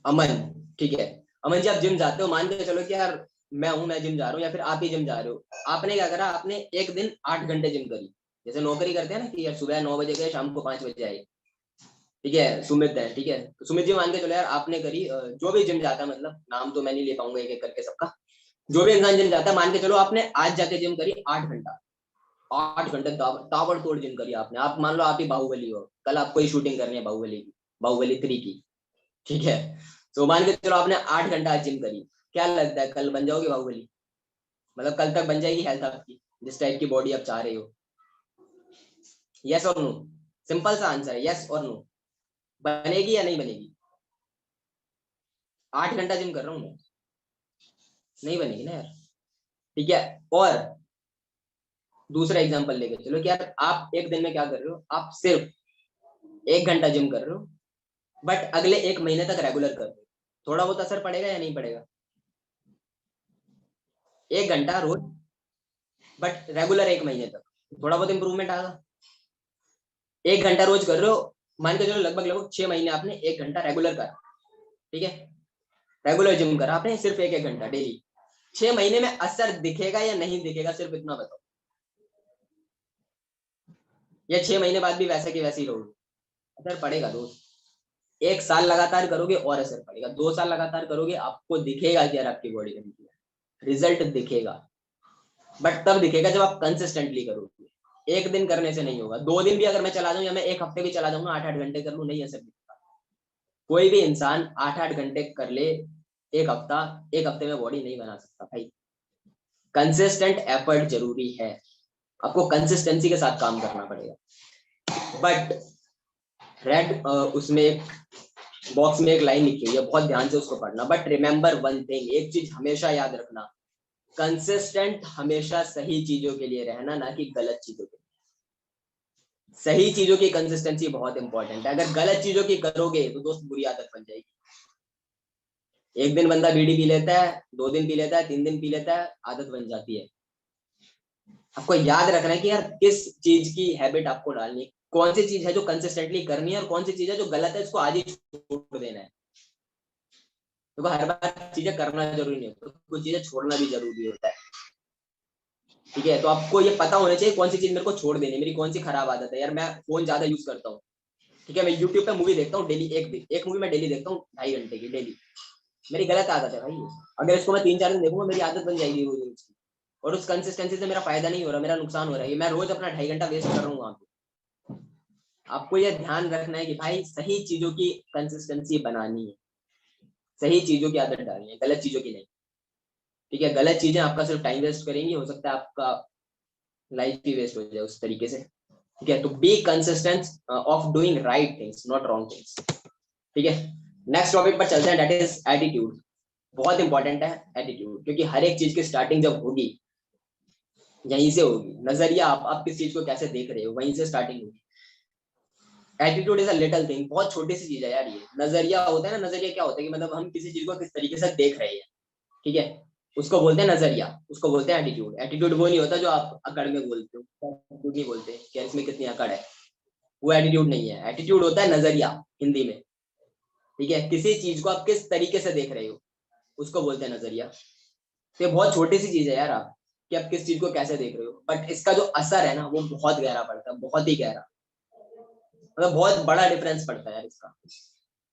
अमन, ठीक है, अमन जी आप जिम जाते हो, मान के चलो कि यार मैं जिम जा रहा हूँ या फिर आप ही जिम जा रहे हो, आपने क्या करा, आपने एक दिन 8 घंटे जिम करी, जैसे नौकरी करते हैं ना कि यार सुबह 9 बजे गए शाम को 5 बजे आए, ठीक है, सुमित है, ठीक है, तो सुमित जी मान के चलो यार आपने करी, जो भी जिम जाता है, मतलब नाम तो मैं नहीं ले पाऊंगा एक एक करके सबका, जो भी इंसान जिम जाता है, मान के चलो आपने आज जाके जिम करी 8 घंटा, 8 घंटे ताबड़तोड़ जिम करी आपने, आप मान लो आप ही बाहुबली हो, कल आपको ही शूटिंग करनी है बाहुबली की, बाहुबली 3 की, ठीक है, तो मान के चलो आपने 8 घंटा आज जिम करी, क्या लगता है कल बन जाओगे बाहुबली? मतलब कल तक बन जाएगी हेल्थ आपकी, जिस टाइप की बॉडी आप चाह रहे हो? यस और नो, सिंपल सा आंसर है, यस और नो, बनेगी या नहीं बनेगी? 8 घंटा जिम कर रहा हूँ मैं, नहीं बनेगी ना यार, ठीक है। और दूसरा एग्जांपल लेके चलो कि यार आप एक दिन में क्या कर रहे हो, आप सिर्फ 1 घंटा जिम कर रहे हो, बट अगले 1 महीने तक रेगुलर कर रहे हो, थोड़ा बहुत असर पड़ेगा या नहीं पड़ेगा? 1 घंटा रोज बट रेगुलर 1 महीने तक, थोड़ा बहुत इंप्रूवमेंट आएगा। 1 घंटा रोज कर रहे हो, मान के चलो लगभग लगभग 6 महीने आपने 1 घंटा रेगुलर करा, ठीक है, रेगुलर जिम करा आपने सिर्फ एक एक घंटा डेली, 6 महीने में असर दिखेगा या नहीं दिखेगा, सिर्फ इतना बताओ, या 6 महीने बाद भी वैसे की वैसे ही रहोगे? असर पड़ेगा दोस्त, 1 साल लगातार करोगे और असर पड़ेगा, 2 साल लगातार करोगे आपको दिखेगा कि यार आपकी बॉडी बनी है, रिजल्ट दिखेगा, बट तब दिखेगा जब आप कंसिस्टेंटली करोगे, एक दिन करने से नहीं होगा, 2 दिन भी अगर मैं चला जाऊं या मैं एक हफ्ते भी चला जाऊंगा 8-8 घंटे कर लूं, नहीं असर दिखेगा। कोई भी इंसान 8-8 घंटे कर ले एक हफ्ता, एक हफ्ते में बॉडी नहीं बना सकता भाई, कंसिस्टेंट एफर्ट जरूरी है, आपको कंसिस्टेंसी के साथ काम करना पड़ेगा। बट रेड उसमें एक बॉक्स में एक लाइन लिखी हुई है, बहुत ध्यान से उसको पढ़ना, बट रिमेंबर वन थिंग, एक चीज हमेशा याद रखना, कंसिस्टेंट हमेशा सही चीजों के लिए रहना, ना कि गलत चीजों के लिए। सही चीजों की कंसिस्टेंसी बहुत इंपॉर्टेंट है, अगर गलत चीजों की करोगे तो दोस्त बुरी आदत बन जाएगी। एक दिन बंदा बीड़ी पी लेता है, 2 दिन पी लेता है, 3 दिन पी लेता है, आदत बन जाती है। आपको याद रखना है कि यार किस चीज की हैबिट आपको डालनी है, कौन सी चीज है जो कंसिस्टेंटली करनी है और कौन सी चीज है जो गलत है इसको आज ही छोड़ देना है। तो हर बार चीजें करना जरूरी नहीं होता, कुछ चीजें छोड़ना भी जरूरी होता है, ठीक है। तो आपको ये पता होना चाहिए कौन सी चीज मेरे को छोड़ देनी है, मेरी कौन सी खराब आदत है, यार मैं फोन ज्यादा यूज करता हूँ, ठीक है, मैं यूट्यूब पे मूवी देखता हूँ डेली, एक मूवी मैं डेली देखता हूँ 2.5 घंटे की डेली, मेरी गलत आदत है भाई ये। अगर इसको मैं 3-4 दिन देखूंगा मेरी आदत बन जाएगी रोज रोज की, और उस कंसिस्टेंसी से मेरा फायदा नहीं हो रहा, मेरा नुकसान हो रहा है, मैं रोज अपना 2.5 घंटा वेस्ट कर रहा हूँ वहां पे। आपको यह ध्यान रखना है कि भाई सही चीजों की कंसिस्टेंसी बनानी है, सही चीजों की आदत डालनी है, गलत चीजों की नहीं, ठीक है। गलत चीजें आपका सिर्फ टाइम वेस्ट करेंगी, हो सकता है आपका लाइफ भी वेस्ट हो जाए उस तरीके से, ठीक है। तो be consistent of doing right things not wrong things, ठीक है। नेक्स्ट टॉपिक पर चलते हैं, दैट इज एटीट्यूड। बहुत इंपॉर्टेंट है एटीट्यूड, क्योंकि हर एक चीज की स्टार्टिंग जब होगी यहीं से होगी, नजरिया आप किस चीज को कैसे देख रहे हो वहीं से स्टार्टिंग होगी। Attitude is a little thing, बहुत छोटी सी चीज है यार ये। नजरिया होता है ना, नजरिया क्या होता है कि मतलब हम किसी चीज को किस तरीके से देख रहे हैं, ठीक है, उसको बोलते हैं नजरिया, उसको बोलते हैं एटीट्यूड। एटीट्यूड वो नहीं होता जो आप अकड़ में बोलते हो, एटीट्यूड नहीं बोलते कि यार इसमें कितनी अकड़ है, वो एटीट्यूड नहीं है। एटीट्यूड होता है नजरिया हिंदी में, ठीक है, किसी चीज को आप किस तरीके से देख रहे हो उसको बोलते हैं नजरिया। तो ये बहुत छोटी सी चीज है यार, आप कि आप किस चीज को कैसे देख रहे हो, बट इसका जो असर है ना वो बहुत गहरा पड़ता है, बहुत ही गहरा, मतलब बहुत बड़ा डिफरेंस पड़ता है यार इसका,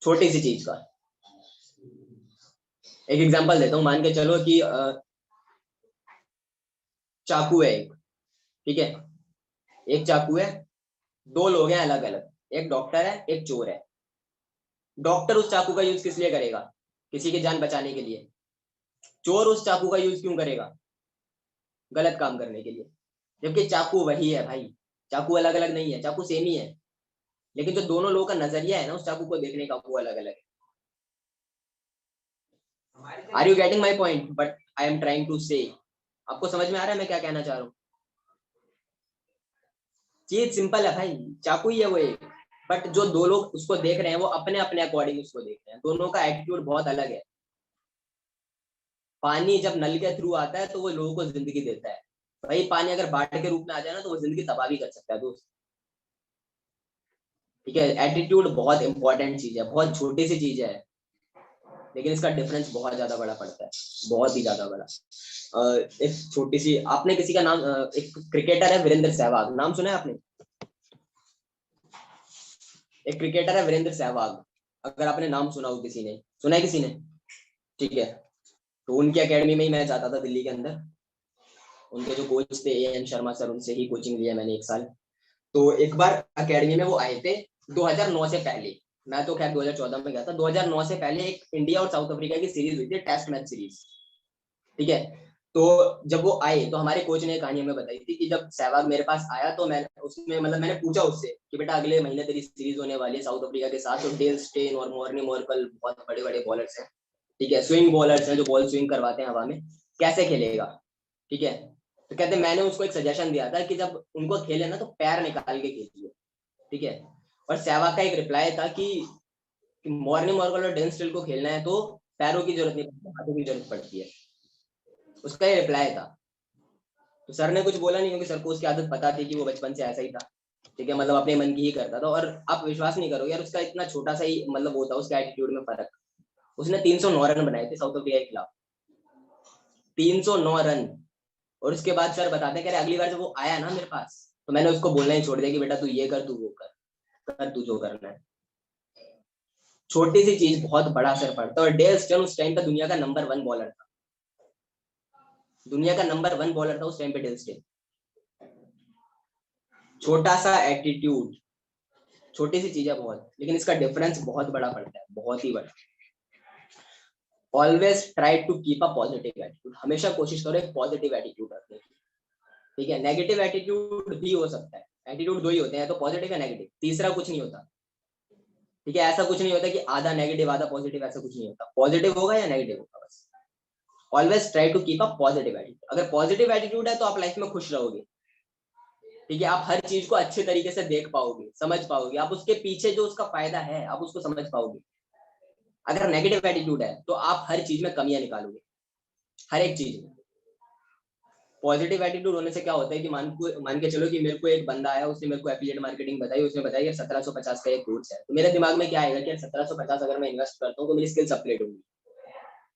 छोटी सी चीज का। एक एग्जांपल देता हूँ, मान के चलो कि चाकू है एक, ठीक है, एक चाकू है, दो लोग हैं अलग अलग, एक डॉक्टर है एक चोर है। डॉक्टर उस चाकू का यूज किस लिए करेगा, किसी की जान बचाने के लिए। चोर उस चाकू का यूज क्यों करेगा, गलत काम करने के लिए। जबकि चाकू वही है भाई, चाकू अलग अलग नहीं है, चाकू सेम ही है, लेकिन जो दोनों लोगों का नजरिया है ना उस चाकू को देखने का वो अलग अलग है। Are you getting my point, but I am trying to say, आपको समझ में आ रहा है मैं क्या कहना चाह रहा हूँ। चीज सिंपल है भाई, चाकू ही है वो एक, बट जो दो लोग उसको देख रहे हैं वो अपने अपने अकॉर्डिंग उसको देख रहे हैं, दोनों का एटीट्यूड बहुत अलग है। पानी जब नल के थ्रू आता है तो वो लोगों को जिंदगी देता है, वही पानी अगर बाढ़ के रूप में आ जाए ना तो वो जिंदगी तबाह भी कर सकता है दोस्त, ठीक है। एटीट्यूड बहुत इंपॉर्टेंट चीज है, बहुत छोटी सी चीज है, लेकिन इसका डिफरेंस बहुत ज्यादा बड़ा पड़ता है, बहुत ही ज्यादा बड़ा। एक छोटी सी, आपने किसी का नाम एक क्रिकेटर है वीरेंद्र सहवाग, नाम सुना है आपने। एक क्रिकेटर है वीरेंद्र सहवाग, अगर आपने नाम सुना हो, किसी ने सुना है, किसी ने, ठीक है। तो उनकी एकेडमी में ही मैं जाता था दिल्ली के अंदर, उनके जो कोच थे ए एन शर्मा सर, उनसे ही कोचिंग लिया मैंने एक साल। तो एक बार एकेडमी में वो आए थे 2009 से पहले, मैं तो खैर 2014 में गया था, 2009 से पहले एक इंडिया और साउथ अफ्रीका की सीरीज हुई थी, टेस्ट मैच सीरीज, ठीक है। तो जब वो आए तो हमारे कोच ने कहानी हमें बताई थी कि जब सहवाग मेरे पास आया तो मैं उसमें मतलब मैंने पूछा उससे कि बेटा अगले महीने तेरी सीरीज होने वाली है साउथ अफ्रीका के साथ, तो डेल स्टेन और मॉर्नी मोरकल बहुत बड़े बड़े बॉलर्स हैं, ठीक है, स्विंग बॉलर्स हैं जो बॉल स्विंग करवाते हैं हवा में, कैसे खेलेगा, ठीक है। तो कहते मैंने उसको एक सजेशन दिया था कि जब उनको खेले ना तो पैर निकाल के खेलिए, ठीक है। और सहवाग का एक रिप्लाई था कि मॉर्निंग मॉर्कल और डेल स्टेन को खेलना है तो पैरों की जरूरत नहीं पड़ती, हाथों की जरूरत पड़ती है, उसका ये रिप्लाई था। तो सर ने कुछ बोला नहीं क्योंकि सर को उसकी आदत पता थी कि वो बचपन से ऐसा ही था, ठीक है, मतलब अपने मन की ही करता था। और आप विश्वास नहीं करोगे यार, उसका इतना छोटा सा ही मतलब होता उसके एटीट्यूड में फर्क। उसने 309 रन बनाए थे साउथ अफ्रीका के खिलाफ, 309 रन। और उसके बाद सर बताते कह रहे अगली बार जब वो आया ना मेरे पास तो मैंने उसको बोलना ही छोड़ दिया कि बेटा तू ये कर, तू वो कर तू जो करना है। छोटी सी चीज बहुत बड़ा असर पड़ता है। और डेल स्टेन उस टाइम पे दुनिया का नंबर 1 बॉलर था, दुनिया का नंबर 1 बॉलर था उस टाइम पे डेल स्टेन। छोटा सा एटीट्यूड, छोटी सी चीज है बहुत, लेकिन इसका डिफरेंस बहुत बड़ा पड़ता है, बहुत ही बड़ा। Always try to keep a positive attitude, हमेशा कोशिश करो एक पॉजिटिव एटीट्यूड रखने की, ठीक है। नेगेटिव एटीट्यूड भी हो सकता है, एटीट्यूड दो ही होते हैं, तो पॉजिटिव या नेगेटिव, तीसरा कुछ नहीं होता, ठीक है। ऐसा कुछ नहीं होता कि आधा नेगेटिव आधा पॉजिटिव, ऐसा कुछ नहीं होता, पॉजिटिव होगा या नेगेटिव होगा बस। Always try to keep a positive attitude, अगर पॉजिटिव एटीट्यूड है तो आप लाइफ में खुश रहोगे, ठीक है, आप हर चीज को अच्छे तरीके से देख पाओगे, समझ पाओगे, आप उसके पीछे जो उसका फायदा है आप उसको समझ पाओगे। अगर नेगेटिव एटीट्यूड है तो आप हर चीज में कमियां निकालोगे, हर एक चीज में। पॉजिटिव एटीट्यूड होने से क्या होता है कि मान के चलो कि मेरे को एक बंदा आया, उसने मेरे को एफिलिएट मार्केटिंग बताई, उसने बताया कि 1750 का एक कोर्स है, तो मेरे दिमाग में क्या आएगा कि 1750 अगर मैं इन्वेस्ट करता हूँ तो मेरी स्किल्स अपग्रेड होंगी,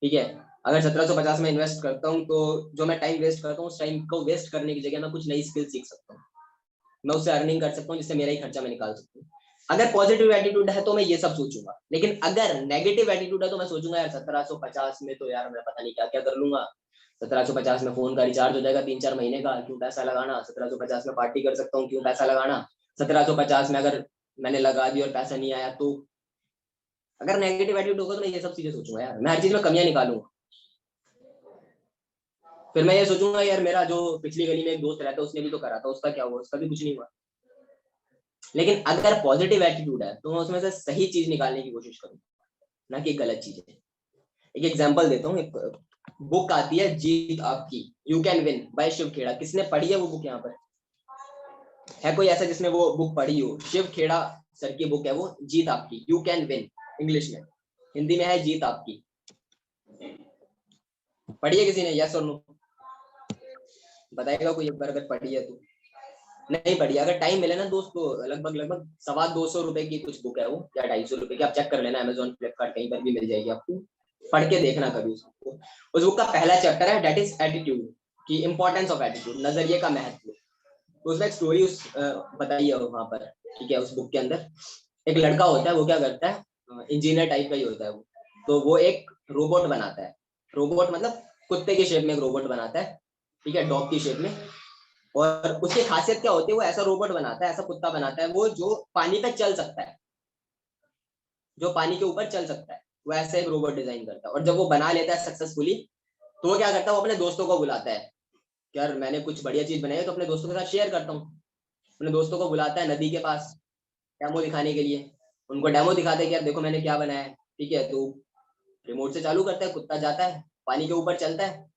ठीक है। अगर 1750 में इन्वेस्ट करता हूँ तो जो मैं टाइम वेस्ट करता हूँ उस टाइम को वेस्ट करने की जगह मैं कुछ नई स्किल सीख सकता हूँ, मैं उससे अर्निंग कर सकता हूँ जिससे मेरा ही खर्चा मैं निकाल सकता हूँ। अगर पॉजिटिव एटीट्यूड है तो मैं ये सब सोचूंगा, लेकिन अगर नेगेटिव एटीट्यूड है तो मैं सोचूंगा यार 1750 में तो यार मैं पता नहीं क्या क्या कर लूंगा, 1750 में फोन का रिचार्ज हो जाएगा 3-4 महीने का, क्यों पैसा लगाना, 1750 में पार्टी कर सकता हूँ, क्यों पैसा लगाना, 1750 में अगर मैंने लगा दी और पैसा नहीं आया तो। अगर नेगेटिव एटीट्यूड होगा तो मैं ये सब चीजें सोचूंगा यार, मैं हर चीज में कमियां निकालूंगा। फिर मैं ये सोचूंगा यार मेरा जो पिछली गली में एक दोस्त रहता है उसने भी तो करा था, उसका क्या हुआ, उसका भी कुछ नहीं हुआ। लेकिन अगर पॉजिटिव एटीट्यूड है तो मैं उसमें से सही चीज निकालने की कोशिश करूंगा, ना कि गलत चीजें। एक एग्जांपल देता हूँ, एक बुक आती है जीत आपकी, you can win by Shiv Khera, किसने पढ़ी है वो बुक यहाँ पर, है कोई ऐसा जिसने वो बुक पढ़ी हो, शिव खेड़ा सर की बुक है वो, जीत आपकी, यू कैन विन, इंग्लिश में, हिंदी में है जीत आपकी। पढ़ी है किसी ने, यस और नो? बताएगा कोई एक बार अगर पढ़ी है तो। नहीं पढ़ी, अगर टाइम मिले ना दोस्त तो लगभग लगभग 225 की कुछ बुक है वो, या 250 की, आप चेक कर लेना, अमेजोन फ्लिपकार्ट कहीं पर भी मिल जाएगी आपको, पढ़ के देखना कभी उसको। उस बुक का पहला चैप्टर है दैट इज एटीट्यूड, की इंपॉर्टेंस ऑफ एटीट्यूड, नजरिए का महत्व। तो उसमें एक स्टोरी उस बताई है वहां पर, ठीक है। उस बुक के अंदर एक लड़का होता है, वो क्या करता है, इंजीनियर टाइप का ही होता है वो। तो वो एक रोबोट बनाता है, रोबोट मतलब कुत्ते के शेप में एक रोबोट बनाता है, ठीक है, डॉग की शेप में। और उसकी खासियत क्या होती है, वो ऐसा रोबोट बनाता है, ऐसा कुत्ता बनाता है वो, जो पानी पे चल सकता है, जो पानी के ऊपर चल सकता है, वो ऐसा एक रोबोट डिजाइन करता है। और जब वो बना लेता है सक्सेसफुली, तो वो क्या करता है, वो अपने दोस्तों को बुलाता है, यार मैंने कुछ बढ़िया चीज बनाई है, तो अपने दोस्तों के साथ शेयर करता हूँ। अपने दोस्तों को बुलाता है नदी के पास डेमो दिखाने के लिए, उनको डेमो दिखाते हैं कि यार देखो मैंने क्या बनाया है, ठीक है। तो रिमोट से चालू करता है, कुत्ता जाता है, पानी के ऊपर चलता है,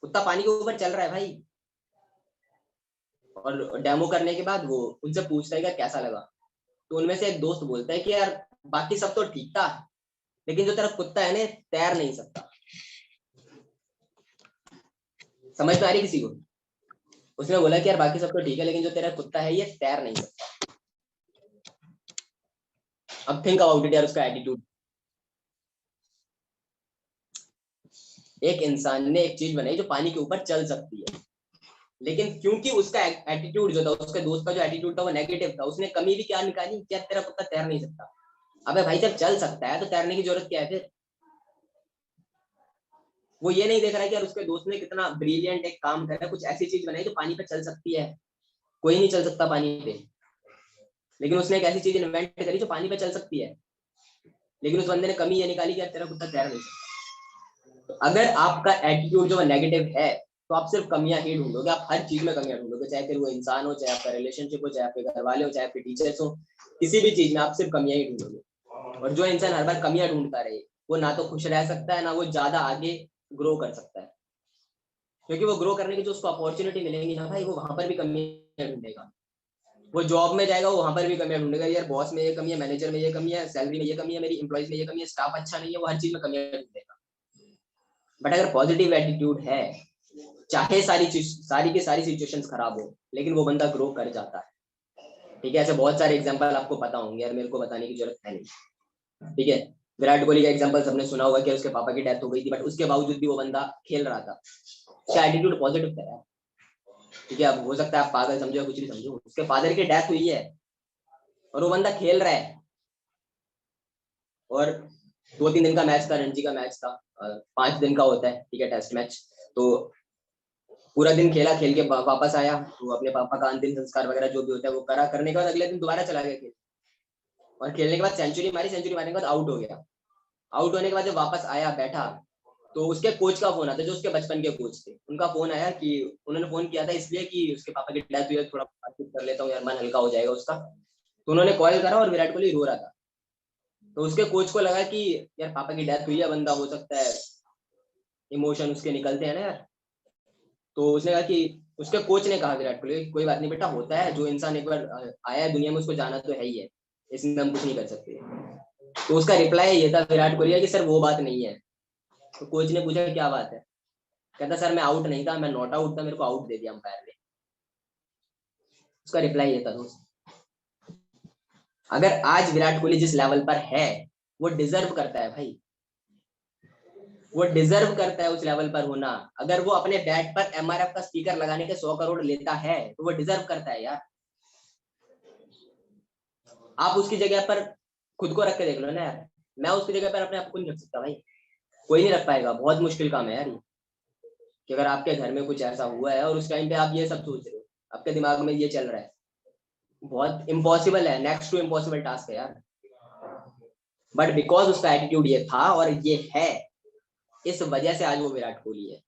कुत्ता पानी के ऊपर चल रहा है भाई। और डेमो करने के बाद वो उनसे पूछता है कि कैसा लगा। तो उनमें से एक दोस्त बोलता है कि यार बाकी सब तो ठीक था, लेकिन जो तेरा कुत्ता है ना, तैर नहीं सकता। समझ में आ रही किसी को? उसने बोला कि यार बाकी सब तो ठीक है, लेकिन जो तेरा कुत्ता है ये तैर नहीं सकता। अब थिंक अबाउट इट यार, उसका एटीट्यूड। एक इंसान ने एक चीज बनाई जो पानी के ऊपर चल सकती है, लेकिन क्योंकि उसका एटीट्यूड जो था, उसके दोस्त का जो एटीट्यूड था वो नेगेटिव था, उसने कमी भी क्या निकाली, क्या तेरा कुत्ता तैर नहीं सकता। अबे भाई जब चल सकता है तो तैरने की जरूरत क्या है फिर? वो ये नहीं देख रहा है कि यार उसके दोस्त ने कितना ब्रिलियंट एक काम करा, कुछ ऐसी चीज बनाई जो पानी पे चल सकती है। कोई नहीं चल सकता पानी पे, लेकिन उसने एक ऐसी चीज इन्वेंट करी जो पानी पे चल सकती है। लेकिन उस बंदे ने कमी ये निकाली कि यार तेरा कुत्ता तैर नहीं सकता। तो अगर आपका एटीट्यूड जो नेगेटिव है, तो आप सिर्फ कमियां ही ढूंढोगे, आप हर चीज में कमियां ढूंढोगे, चाहे फिर वो इंसान हो, चाहे आपका रिलेशनशिप हो, चाहे आपके घर वाले हो, चाहे आपके टीचर्स हो, किसी भी चीज में आप सिर्फ कमियां ही ढूंढोगे। और जो इंसान हर बार कमियां ढूंढता रहे, वो ना तो खुश रह सकता है, ना वो ज्यादा आगे ग्रो कर सकता है। क्योंकि वो ग्रो करने की जो उसको अपॉर्चुनिटी मिलेंगी ना भाई, वो वहां पर भी कमियां ढूंढेगा। वो जॉब में जाएगा, वो वहां पर भी कमियां ढूंढेगा, यार बॉस में ये कमी है, मैनेजर में ये कमी है, सैलरी में ये कमी है, मेरी एम्प्लॉइज में ये कमी है, स्टाफ अच्छा नहीं है, वो हर चीज में कमियां ढूंढेगा। बट अगर पॉजिटिव एटीट्यूड है, चाहे सारी चीज, सारी की सारी सिचुएशंस खराब हो, लेकिन वो बंदा ग्रो कर जाता है। ठीक है, ऐसे बहुत सारे एग्जांपल आपको पता होंगे यार, मेरे को बताने की जरूरत है नहीं। ठीक है, विराट कोहली का एग्जांपल सबने सुना होगा कि उसके पापा की डेथ हो गई थी, बट उसके बावजूद भी वो बंदा खेल रहा था, उसका एटीट्यूड पॉजिटिव था यार। ठीक है, अब हो सकता है आप पागल समझो या कुछ भी समझो, उसके फादर की डेथ हुई है और वो बंदा खेल रहा है। और 2-3 दिन का मैच था, रणजी का मैच था, 5 दिन का होता है, ठीक है, टेस्ट मैच। तो पूरा दिन खेला, खेल के वापस आया, तो अपने पापा का अंतिम संस्कार वगैरह जो भी होता है वो करा, करने के बाद अगले दिन दोबारा चला गया खेल। और खेलने के बाद सेंचुरी मारी, सेंचुरी मारने के बाद आउट हो गया। आउट होने के बाद जब वापस आया बैठा, तो उसके कोच का फोन आता, जो उसके बचपन के कोच थे, उनका फोन आया कि उन्होंने फोन किया था इसलिए कि उसके पापा की डेथ हुई है, थोड़ा बातचीत कर लेता हूँ यार, मन हल्का हो जाएगा उसका। तो उन्होंने कॉल करा और विराट कोहली रो रहा था। तो उसके कोच को लगा कि यार पापा की डेथ हुई है, बंदा हो सकता है इमोशन उसके निकलते हैं ना यार। तो उसने कहा कि, उसके कोच ने कहा विराट कोहली, कोई बात नहीं बेटा, होता है, जो इंसान एक बार आया है दुनिया में उसको जाना तो है ही है, इसमें हम कुछ नहीं कर सकते। तो उसका रिप्लाई ये था विराट कोहली कि सर वो बात नहीं है। तो कोच ने पूछा क्या बात है, कहता सर मैं आउट नहीं था, मैं नॉट आउट था, मेरे को आउट दे दिया अंपायर ने। उसका रिप्लाई ये था दोस्त। अगर आज विराट कोहली जिस लेवल पर है, वो डिजर्व करता है भाई, वो डिजर्व करता है उस लेवल पर होना। अगर वो अपने बैट पर एमआरएफ का स्पीकर लगाने के 100 करोड़ लेता है, तो वो डिजर्व करता है यार। आप उसकी जगह पर खुद को रख के देख लो ना यार, मैं उसकी जगह पर अपने आप को नहीं रख सकता भाई, कोई नहीं रख पाएगा, बहुत मुश्किल काम है यार ये। कि अगर आपके घर में कुछ ऐसा हुआ है और उस टाइम पे आप ये सब सोच रहे हो, आपके दिमाग में ये चल रहा है, बहुत इम्पॉसिबल है, नेक्स्ट टू इम्पॉसिबल टास्क है यार। बट बिकॉज उसका एटीट्यूड ये था और ये है, इस वजह से आज वो विराट कोहली है,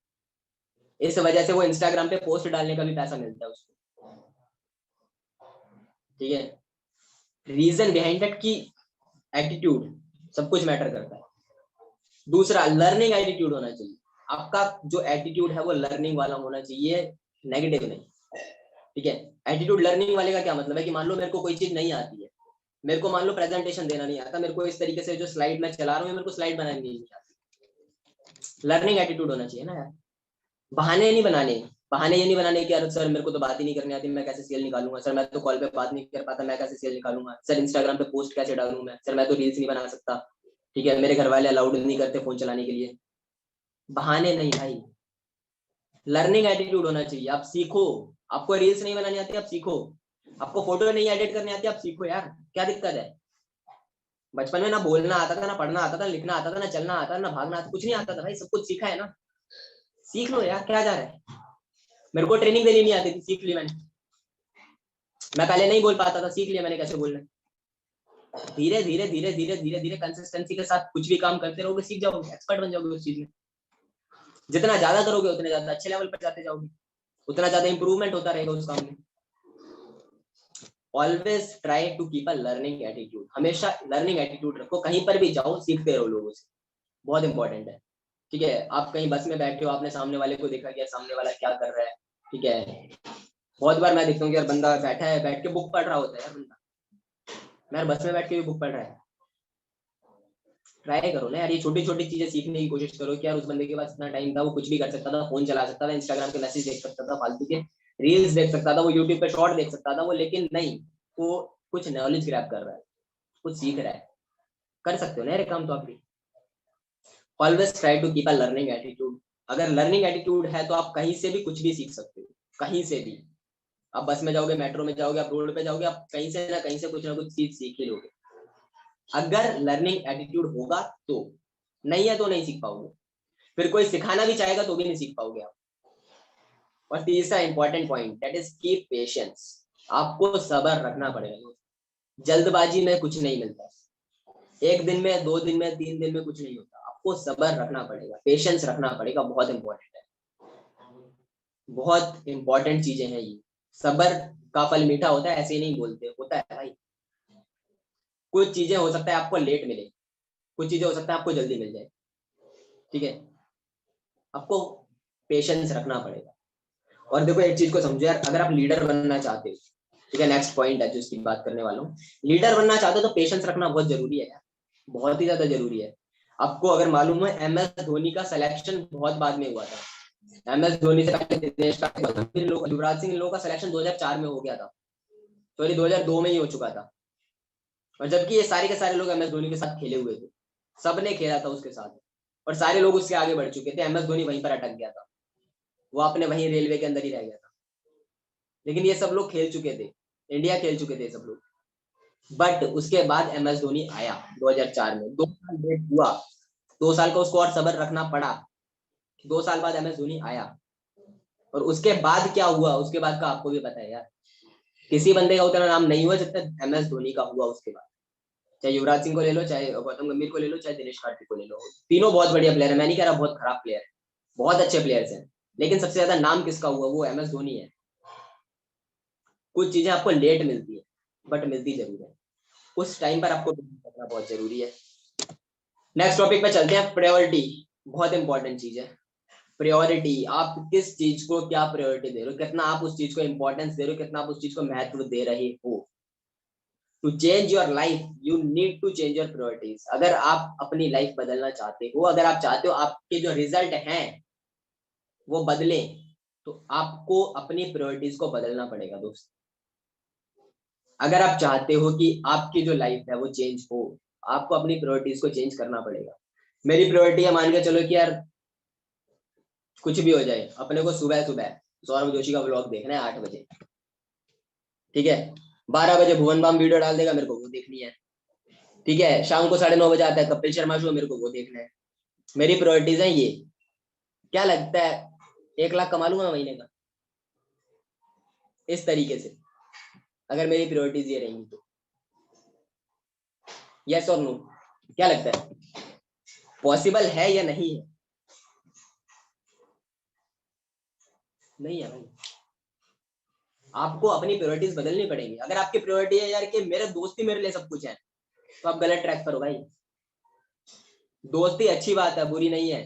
इस वजह से वो इंस्टाग्राम पे पोस्ट डालने का भी पैसा मिलता है उसको। ठीक है, रीजन बिहाइंड दैट की एटीट्यूड सब कुछ मैटर करता है। दूसरा, लर्निंग एटीट्यूड होना चाहिए। आपका जो एटीट्यूड है वो लर्निंग वाला होना चाहिए, नेगेटिव नहीं। ठीक है। एटीट्यूड लर्निंग वाले का क्या मतलब है कि मान लो मेरे को कोई चीज नहीं आती है, मेरे को मान लो प्रेजेंटेशन देना नहीं आता, मेरे को इस तरीके से जो स्लाइड मैं चला रहा हूँ मेरे को स्लाइड बनानी नहीं आती। लर्निंग एटीट्यूड होना चाहिए ना यार। बहाने नहीं बनाने। बहाने ये नहीं बनाने कि यार सर मेरे को तो बात ही नहीं करनी आती, मैं कैसे सेल निकालूंगा, सर मैं तो कॉल पे बात नहीं कर पाता, मैं कैसे सेल निकालूंगा, सर इंस्टाग्राम पे पोस्ट कैसे डालूं मैं, सर मैं तो रील्स नहीं बना सकता, ठीक है, मेरे घर वाले अलाउड नहीं करते फोन चलाने के लिए। बहाने नहीं भाई, लर्निंग एटीट्यूड होना चाहिए। आप सीखो। आपको रील्स नहीं बनानी आती, आप सीखो। आपको फोटो नहीं एडिट करनी आती, आप सीखो यार, क्या दिक्कत है। बचपन में ना बोलना आता था, ना पढ़ना आता था, लिखना आता था, ना चलना आता था, ना भागना आता, कुछ नहीं आता था भाई, सब कुछ सीखा है ना। सीख लो यार, क्या जा रहा है। मेरे को ट्रेनिंग देनी नहीं आती थी, सीख ली मैंने। मैं पहले नहीं बोल पाता था, सीख लिया मैंने कैसे बोलना है। धीरे धीरे धीरे धीरे धीरे धीरे कंसिस्टेंसी के साथ कुछ भी काम करते रहोगे, सीख जाओगे, एक्सपर्ट बन जाओगे उस चीज में। जितना ज्यादा करोगे उतने ज्यादा अच्छे लेवल पर जाते जाओगे, उतना ज्यादा इंप्रूवमेंट होता रहेगा उस काम में। Always try to keep a learning attitude, हमेशा लर्निंग एटीट्यूड रखो, कहीं पर भी जाओ सीखते रहो लोगों से, बहुत इंपॉर्टेंट है। ठीक है, आप कहीं बस में बैठे हो, आपने सामने वाले को देखा कि सामने वाला क्या कर रहा है, ठीक है। बहुत बार मैं देखता हूँ कि यार बंदा बैठा है, बैठ के बुक पढ़ रहा होता है यार बंदा, मैं बस में बैठ के भी बुक पढ़ रहा है। ट्राई करो ना यार, ये छोटी छोटी चीजें सीखने की कोशिश करो कि यार उस बंदे के पास इतना टाइम था, वो कुछ भी कर सकता था, फोन चला सकता था, इंस्टाग्राम के मैसेज देख सकता था, फालतू के रील्स देख सकता था, वो यूट्यूब पे शॉर्ट देख सकता था वो, लेकिन नहीं, वो कुछ नॉलेज ग्रैब कर रहा है, कुछ सीख रहा है। कर सकते हो ना यार काम तो आप भी। Always try to keep a learning attitude. अगर लर्निंग एटीट्यूड है तो आप कहीं से भी कुछ भी सीख सकते हो, कहीं से भी। आप बस में जाओगे, मेट्रो में जाओगे, आप रोड पे जाओगे, आप कहीं से ना कुछ चीज सीख ही लोगे, अगर लर्निंग एटीट्यूड होगा तो। नहीं है तो नहीं सीख पाओगे, फिर कोई सिखाना भी चाहेगा तो भी नहीं सीख पाओगे आप। और तीसरा important point, that is keep patience. आपको सब्र रखना पड़ेगा, जल्दबाजी में कुछ नहीं मिलता, एक दिन में, 2 दिन में, 3 दिन में कुछ नहीं होता, आपको सब्र रखना पड़ेगा, पेशेंस रखना पड़ेगा, बहुत इंपॉर्टेंट है। बहुत इंपॉर्टेंट चीजें हैं ये। सब्र का फल मीठा होता है, ऐसे ही नहीं बोलते, होता है भाई। कुछ चीजें हो सकता है आपको लेट मिले, कुछ चीजें हो सकता है आपको जल्दी मिल जाए, ठीक है। आपको पेशेंस रखना पड़ेगा। और देखो एक चीज को समझो यार, अगर आप लीडर बनना चाहते हो, ठीक है, नेक्स्ट पॉइंट है जो इसकी बात करने वाला हूँ, लीडर बनना चाहते हो तो पेशेंस रखना बहुत जरूरी है यार, बहुत ही ज्यादा जरूरी है। आपको अगर मालूम है, एम एस धोनी का सिलेक्शन बहुत बाद में हुआ था। एम एस धोनी से पहले दिनेश कार्तिक, युवराज सिंह, इन लोगों का सिलेक्शन 2004 में हो गया था, सॉरी 2002 में ही हो चुका था। और जबकि ये सारे के सारे लोग एम एस धोनी के साथ खेले हुए थे, सबने खेला था उसके साथ, और सारे लोग उससे आगे बढ़ चुके थे, एम एस धोनी वहीं पर अटक गया था, वो अपने वहीं रेलवे के अंदर ही रह गया था। लेकिन ये सब लोग खेल चुके थे, इंडिया खेल चुके थे सब लोग। बट उसके बाद एम एस धोनी आया 2004 में, 2 साल वेट हुआ, 2 साल का उसको और सब्र रखना पड़ा। 2 साल बाद एम एस धोनी आया, और उसके बाद क्या हुआ, उसके बाद का आपको भी पता है यार, किसी बंदे का उतना नाम नहीं हुआ जितना एम एस धोनी का हुआ उसके बाद। चाहे युवराज सिंह को ले लो, चाहे गौतम गंभीर को ले लो, चाहे दिनेश कार्तिक को ले लो, तीनों बहुत बढ़िया प्लेयर है, मैं नहीं कह रहा बहुत खराब प्लेयर है, बहुत अच्छे प्लेयर्स हैं। लेकिन सबसे ज्यादा नाम किसका हुआ, वो एम एस धोनी है। कुछ चीजें आपको लेट मिलती है, बट मिलती जरूर है, उस टाइम पर आपको करना बहुत जरूरी है। नेक्स्ट टॉपिक पे चलते हैं, प्रायोरिटी। बहुत इंपॉर्टेंट चीज है प्रायोरिटी। आप किस चीज को क्या प्रायोरिटी दे रहे हो, कितना आप उस चीज को इंपॉर्टेंस दे रहे हो, कितना आप उस चीज को महत्व दे रहे हो। To change your life you need to change your priorities. अगर आप अपनी लाइफ बदलना चाहते हो, अगर आप चाहते हो आपके जो रिजल्ट हैं वो बदले, तो आपको अपनी प्रायोरिटीज को बदलना पड़ेगा दोस्त। अगर आप चाहते हो कि आपकी जो लाइफ है वो चेंज हो, आपको अपनी प्रायोरिटीज को चेंज करना पड़ेगा। मेरी प्रायोरिटी है, मान के चलो कि यार कुछ भी हो जाए, अपने को सुबह सुबह सौरभ जोशी का व्लॉग देखना है 8 बजे, ठीक है। 12 बजे भुवन बाम वीडियो डाल देगा, मेरे को वो देखनी है, ठीक है। शाम को 9:30 बजे आता है कपिल शर्मा शो, मेरे को वो देखना है। मेरी प्रायोरिटीज है ये। क्या लगता है 1 लाख कमा लूंगा महीने का इस तरीके से, अगर मेरी प्रायोरिटीज ये रहेंगी तो? यस और नो, क्या लगता है पॉसिबल है या नहीं है? नहीं है भाई, आपको अपनी प्रायोरिटीज बदलनी पड़ेगी। अगर आपकी प्रायोरिटी है यार कि मेरे दोस्त ही मेरे लिए सब कुछ है, तो आप गलत ट्रैक पर हो भाई। दोस्ती अच्छी बात है, बुरी नहीं है,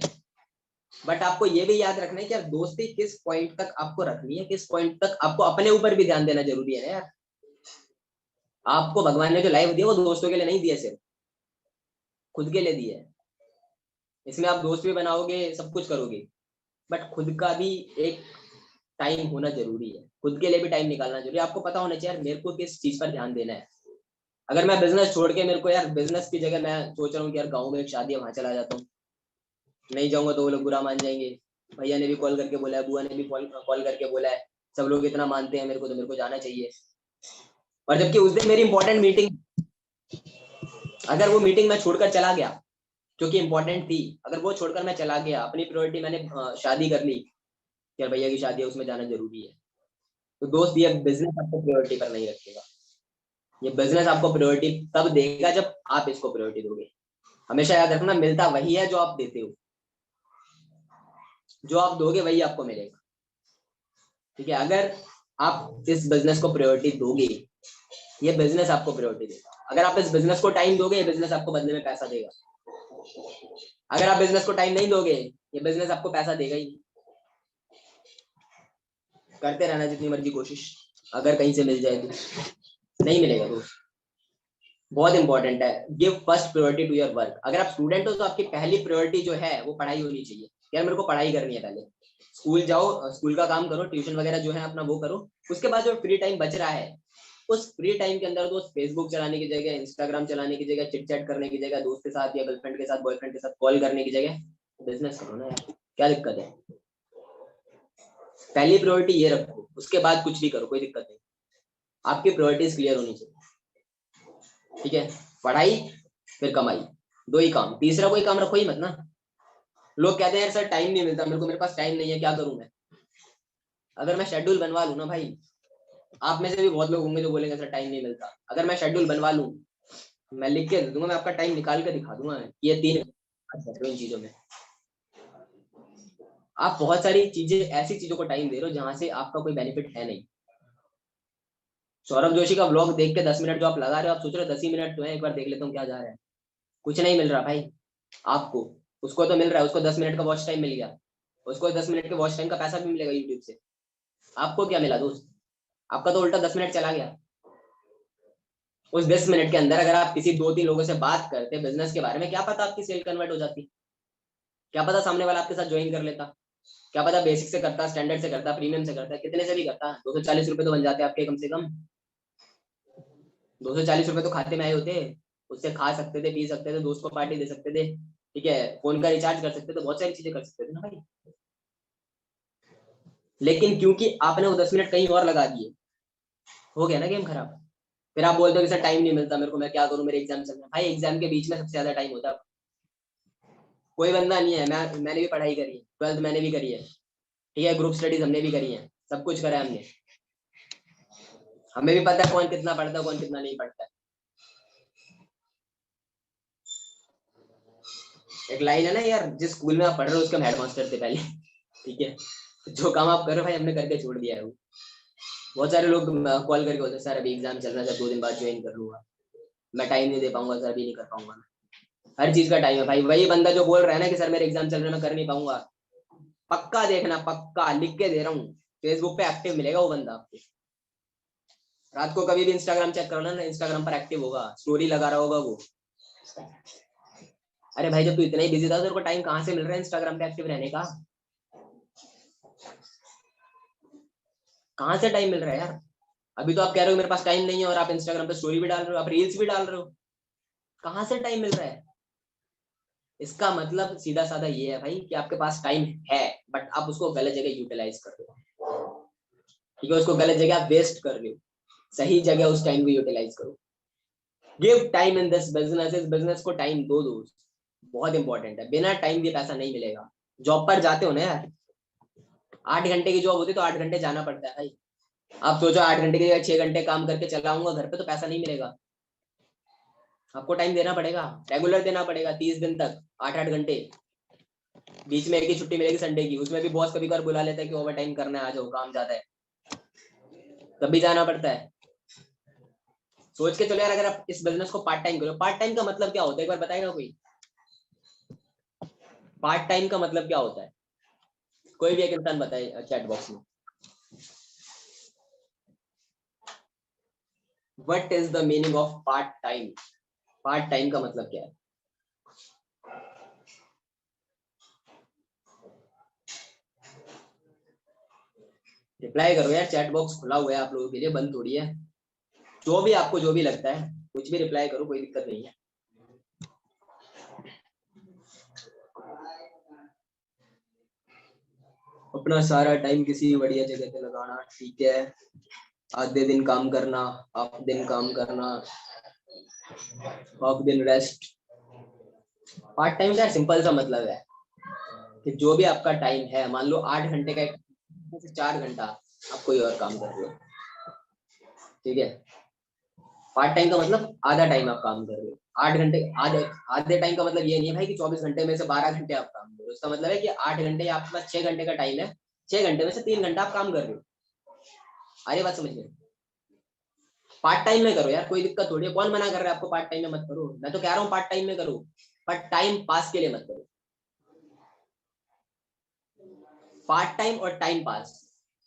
बट आपको ये भी याद रखना है कि यार दोस्ती किस पॉइंट तक आपको रखनी है, किस पॉइंट तक आपको अपने ऊपर भी ध्यान देना जरूरी है ना यार। आपको भगवान ने जो लाइफ दी है वो दोस्तों के लिए नहीं दी है, सिर्फ खुद के लिए दी है। इसमें आप दोस्त भी बनाओगे, सब कुछ करोगे, बट खुद का भी एक टाइम होना जरूरी है, खुद के लिए भी टाइम निकालना जरूरी है। आपको पता होना चाहिए यार मेरे को किस चीज पर ध्यान देना है। अगर मैं बिजनेस छोड़ के, मेरे को यार बिजनेस की जगह मैं सोच रहा हूँ कि यार गाँव में एक शादी है वहां चला जाता हूँ, नहीं जाऊंगा तो वो लोग बुरा मान जाएंगे। भैया ने भी कॉल करके बोला है, बुआ ने भी कॉल कॉल करके बोला है, सब लोग इतना मानते हैं मेरे को, तो मेरे को जाना चाहिए। और जबकि उस दिन मेरी इंपॉर्टेंट मीटिंग, अगर वो मीटिंग मैं छोड़कर चला गया जो कि इंपॉर्टेंट थी, अगर वो छोड़कर मैं चला गया, अपनी प्रायोरिटी मैंने शादी कर ली, यार भैया की शादी है उसमें जाना जरूरी है, तो दोस्त ये बिजनेस आपको प्रायोरिटी पर नहीं रखेगा। ये बिजनेस आपको प्रायोरिटी तब देगा जब आप इसको प्रायोरिटी दोगे। हमेशा याद रखना, मिलता वही है जो आप देते हो, जो आप दोगे वही आपको मिलेगा। ठीक है, अगर आप इस बिजनेस को प्रायोरिटी दोगे, ये बिजनेस आपको प्रायोरिटी देगा। अगर आप इस बिजनेस को टाइम दोगे, ये बिजनेस आपको बदले में पैसा देगा। अगर आप बिजनेस को टाइम नहीं दोगे, ये बिजनेस आपको पैसा देगा ही नहीं। करते रहना जितनी मर्जी कोशिश, अगर कहीं से मिल जाए तो नहीं मिलेगा दोस्त। बहुत इंपॉर्टेंट है, give first priority to your work. अगर आप स्टूडेंट हो तो आपकी पहली प्रायोरिटी जो है वो पढ़ाई होनी चाहिए। यार मेरे को पढ़ाई करनी है पहले, स्कूल जाओ, स्कूल का काम करो, ट्यूशन वगैरह जो है अपना वो करो। उसके बाद जो फ्री टाइम बच रहा है, उस फ्री टाइम के अंदर दोस्त फेसबुक चलाने की जगह, इंस्टाग्राम चलाने की जगह, चिट चैट करने की जगह, दोस्त के साथ या गर्लफ्रेंड के साथ, बॉयफ्रेंड के साथ कॉल करने की जगह बिजनेस करो ना यार, क्या दिक्कत है। पहली प्रायोरिटी ये रखो, उसके बाद कुछ भी करो, कोई दिक्कत नहीं। आपकी प्रायोरिटीज क्लियर होनी चाहिए। ठीक है, पढ़ाई फिर कमाई, दो ही काम, तीसरा कोई काम रखो ही मत ना। लोग कहते हैं यार सर टाइम नहीं मिलता मेरे को, मेरे पास टाइम नहीं है, क्या करूं मैं। अगर मैं शेड्यूल बनवा लूं ना भाई, आप में से भी बहुत लोग होंगे जो बोलेंगे सर टाइम नहीं मिलता, अगर मैं शेड्यूल बनवा लूं, मैं लिख के दे दूंगा, मैं आपका टाइम निकाल के दिखा दूंगा, ये 3 इन चीजों में। आप बहुत सारी चीजें, ऐसी चीजों को टाइम दे रहे हो जहां से आपका कोई बेनिफिट है नहीं। सौरभ जोशी का ब्लॉग देख के 10 मिनट जो आप लगा रहे हो, आप सोच रहे हो 10 ही मिनट तो है, एक बार देख लेता हूँ क्या जा रहा है। कुछ नहीं मिल रहा भाई आपको, उसको तो मिल रहा है, उसको 10 मिनट का वॉच टाइम मिल गया, उसको 10 मिनट के वॉच टाइम का पैसा भी मिलेगा यूट्यूब से। आपको क्या मिला दोस्त, आपका तो उल्टा 10 मिनट चला गया। उस 10 मिनट के अंदर अगर आप किसी 2-3 लोगों से बात करते बिजनेस के बारे में, क्या पता आपकी सेल कन्वर्ट हो जाती, क्या पता सामने वाला आपके साथ ज्वाइन कर लेता, क्या पता बेसिक से करता, स्टैंडर्ड से करता, प्रीमियम से करता, कितने से भी करता, 240 रुपए तो बन जाते आपके कम से कम। 240 रुपए तो खाते में आए होते, उससे खा सकते थे, पी सकते थे, दोस्त को पार्टी दे सकते थे, ठीक है, फोन का रिचार्ज कर सकते थे, बहुत सारी चीजें कर सकते थे ना भाई। लेकिन क्योंकि आपने वो 10 मिनट कहीं और लगा दिए, हो गया ना गेम खराब। फिर आप बोलते हो कि सर टाइम नहीं मिलता मेरे को, मैं क्या करूं, मेरे एग्जाम चल रहे हैं। भाई एग्जाम के बीच में सबसे ज्यादा टाइम होता है। कोई बंदा नहीं है, मैंने भी पढ़ाई करी है, 12th मैंने भी करी है, ठीक है, ग्रुप स्टडीज हमने भी करी है, सब कुछ करा है हमने। हमें भी पता है कौन कितना पढ़ता है, कौन कितना नहीं पढ़ता है। एक लाइन है ना यार, जिस स्कूल में आप पढ़ रहे हो उसके हेडमास्टर थे पहले, ठीक है, जो काम आप कर रहे हो भाई हमने करके छोड़ दिया है वो। बहुत सारे लोग कॉल करके बोलते हैं सर अभी एग्जाम चल रहा है सर, 2 दिन बाद ज्वाइन कर लूंगा, मैं टाइम नहीं दे पाऊंगा सर, अभी नहीं कर पाऊंगा। हर चीज का टाइम है भाई। वही बंदा जो बोल रहा है ना कि सर मेरे एग्जाम चल रहे हैं मैं कर नहीं पाऊंगा, पक्का देखना, पक्का लिख के दे रहा हूँ, फेसबुक पे एक्टिव मिलेगा वो बंदा आपको। रात को कभी भी इंस्टाग्राम चेक कर लो ना, इंस्टाग्राम पर एक्टिव होगा, स्टोरी लगा रहा होगा वो। अरे भाई जब तू इतना ही बिजी था तो तेरे को टाइम कहाँ से मिल रहा है इंस्टाग्राम पे एक्टिव रहने का, कहाँ से टाइम मिल रहा है यार। अभी तो आप कह रहे हो मेरे पास टाइम नहीं है, और आप इंस्टाग्राम पे स्टोरी भी डाल रहे हो, आप रील्स भी डाल रहे हो, कहाँ से टाइम मिल रहा है। इसका मतलब सीधा साधा ये है भाई कि आपके पास टाइम है, बट आप उसको गलत जगह यूटिलाइज कर रहे हो, ठीक है, उसको गलत जगह आप वेस्ट कर रहे हो, सही जगह उस टाइम को यूटिलाइज करो। Give time in this business, इस बिजनेस को टाइम दो दोस्त, बहुत इंपॉर्टेंट है, बिना टाइम दिए पैसा नहीं मिलेगा। जॉब पर जाते हो ना यार, 8 घंटे की जॉब होती है तो 8 घंटे जाना पड़ता है भाई। आप सोचो 8 घंटे की जगह 6 घंटे काम करके चला आऊंगा घर पे तो पैसा नहीं मिलेगा। आपको टाइम देना पड़ेगा, रेगुलर देना पड़ेगा, 30 दिन तक 8-8 घंटे। बीच में एक ही छुट्टी मिलेगी संडे की, उसमें भी बॉस कभी कभार बुला लेता है कि ओवर टाइम करना है, आ जाओ काम ज्यादा है, तब भी जाना पड़ता है। सोच के चलो यार, अगर आप इस बिजनेस को पार्ट टाइम करो, पार्ट टाइम का मतलब क्या होता है एक बार बताएगा कोई, पार्ट टाइम का मतलब क्या होता है। कोई भी एक इंसान बताए चैट बॉक्स में। What is the meaning of part time? Part time का मतलब क्या है? रिप्लाई करो यार, चैट बॉक्स खुला हुआ है आप लोगों के लिए, बंद थोड़ी है। जो भी आपको जो भी लगता है कुछ भी रिप्लाई करो, कोई दिक्कत नहीं है। अपना सारा टाइम किसी बढ़िया जगह पे लगाना, ठीक है। आधे दिन काम करना, हाफ दिन काम करना, हाफ दिन रेस्ट। पार्ट टाइम का सिंपल सा मतलब है कि जो भी आपका टाइम है, मान लो 8 घंटे का, 4 घंटा आप कोई और काम कर रहे हो, ठीक है। पार्ट टाइम का मतलब आधा टाइम आप काम कर रहे हो। 8 घंटे, आधे आधे टाइम का मतलब ये नहीं है भाई कि 24 घंटे में से 12 घंटे आप काम कर रहे हो। उसका मतलब है कि 8 घंटे, आपके पास 6 घंटे का टाइम है, 6 घंटे में से 3 घंटा आप काम कर रहे हो। अरे बात समझ गए? पार्ट टाइम में करो यार, कोई दिक्कत थोड़ी है। कौन मना कर रहा है आपको पार्ट टाइम में मत करो? मैं तो कह रहा हूँ पार्ट टाइम में करो, पर टाइम पास के लिए मत करो। पार्ट टाइम और टाइम पास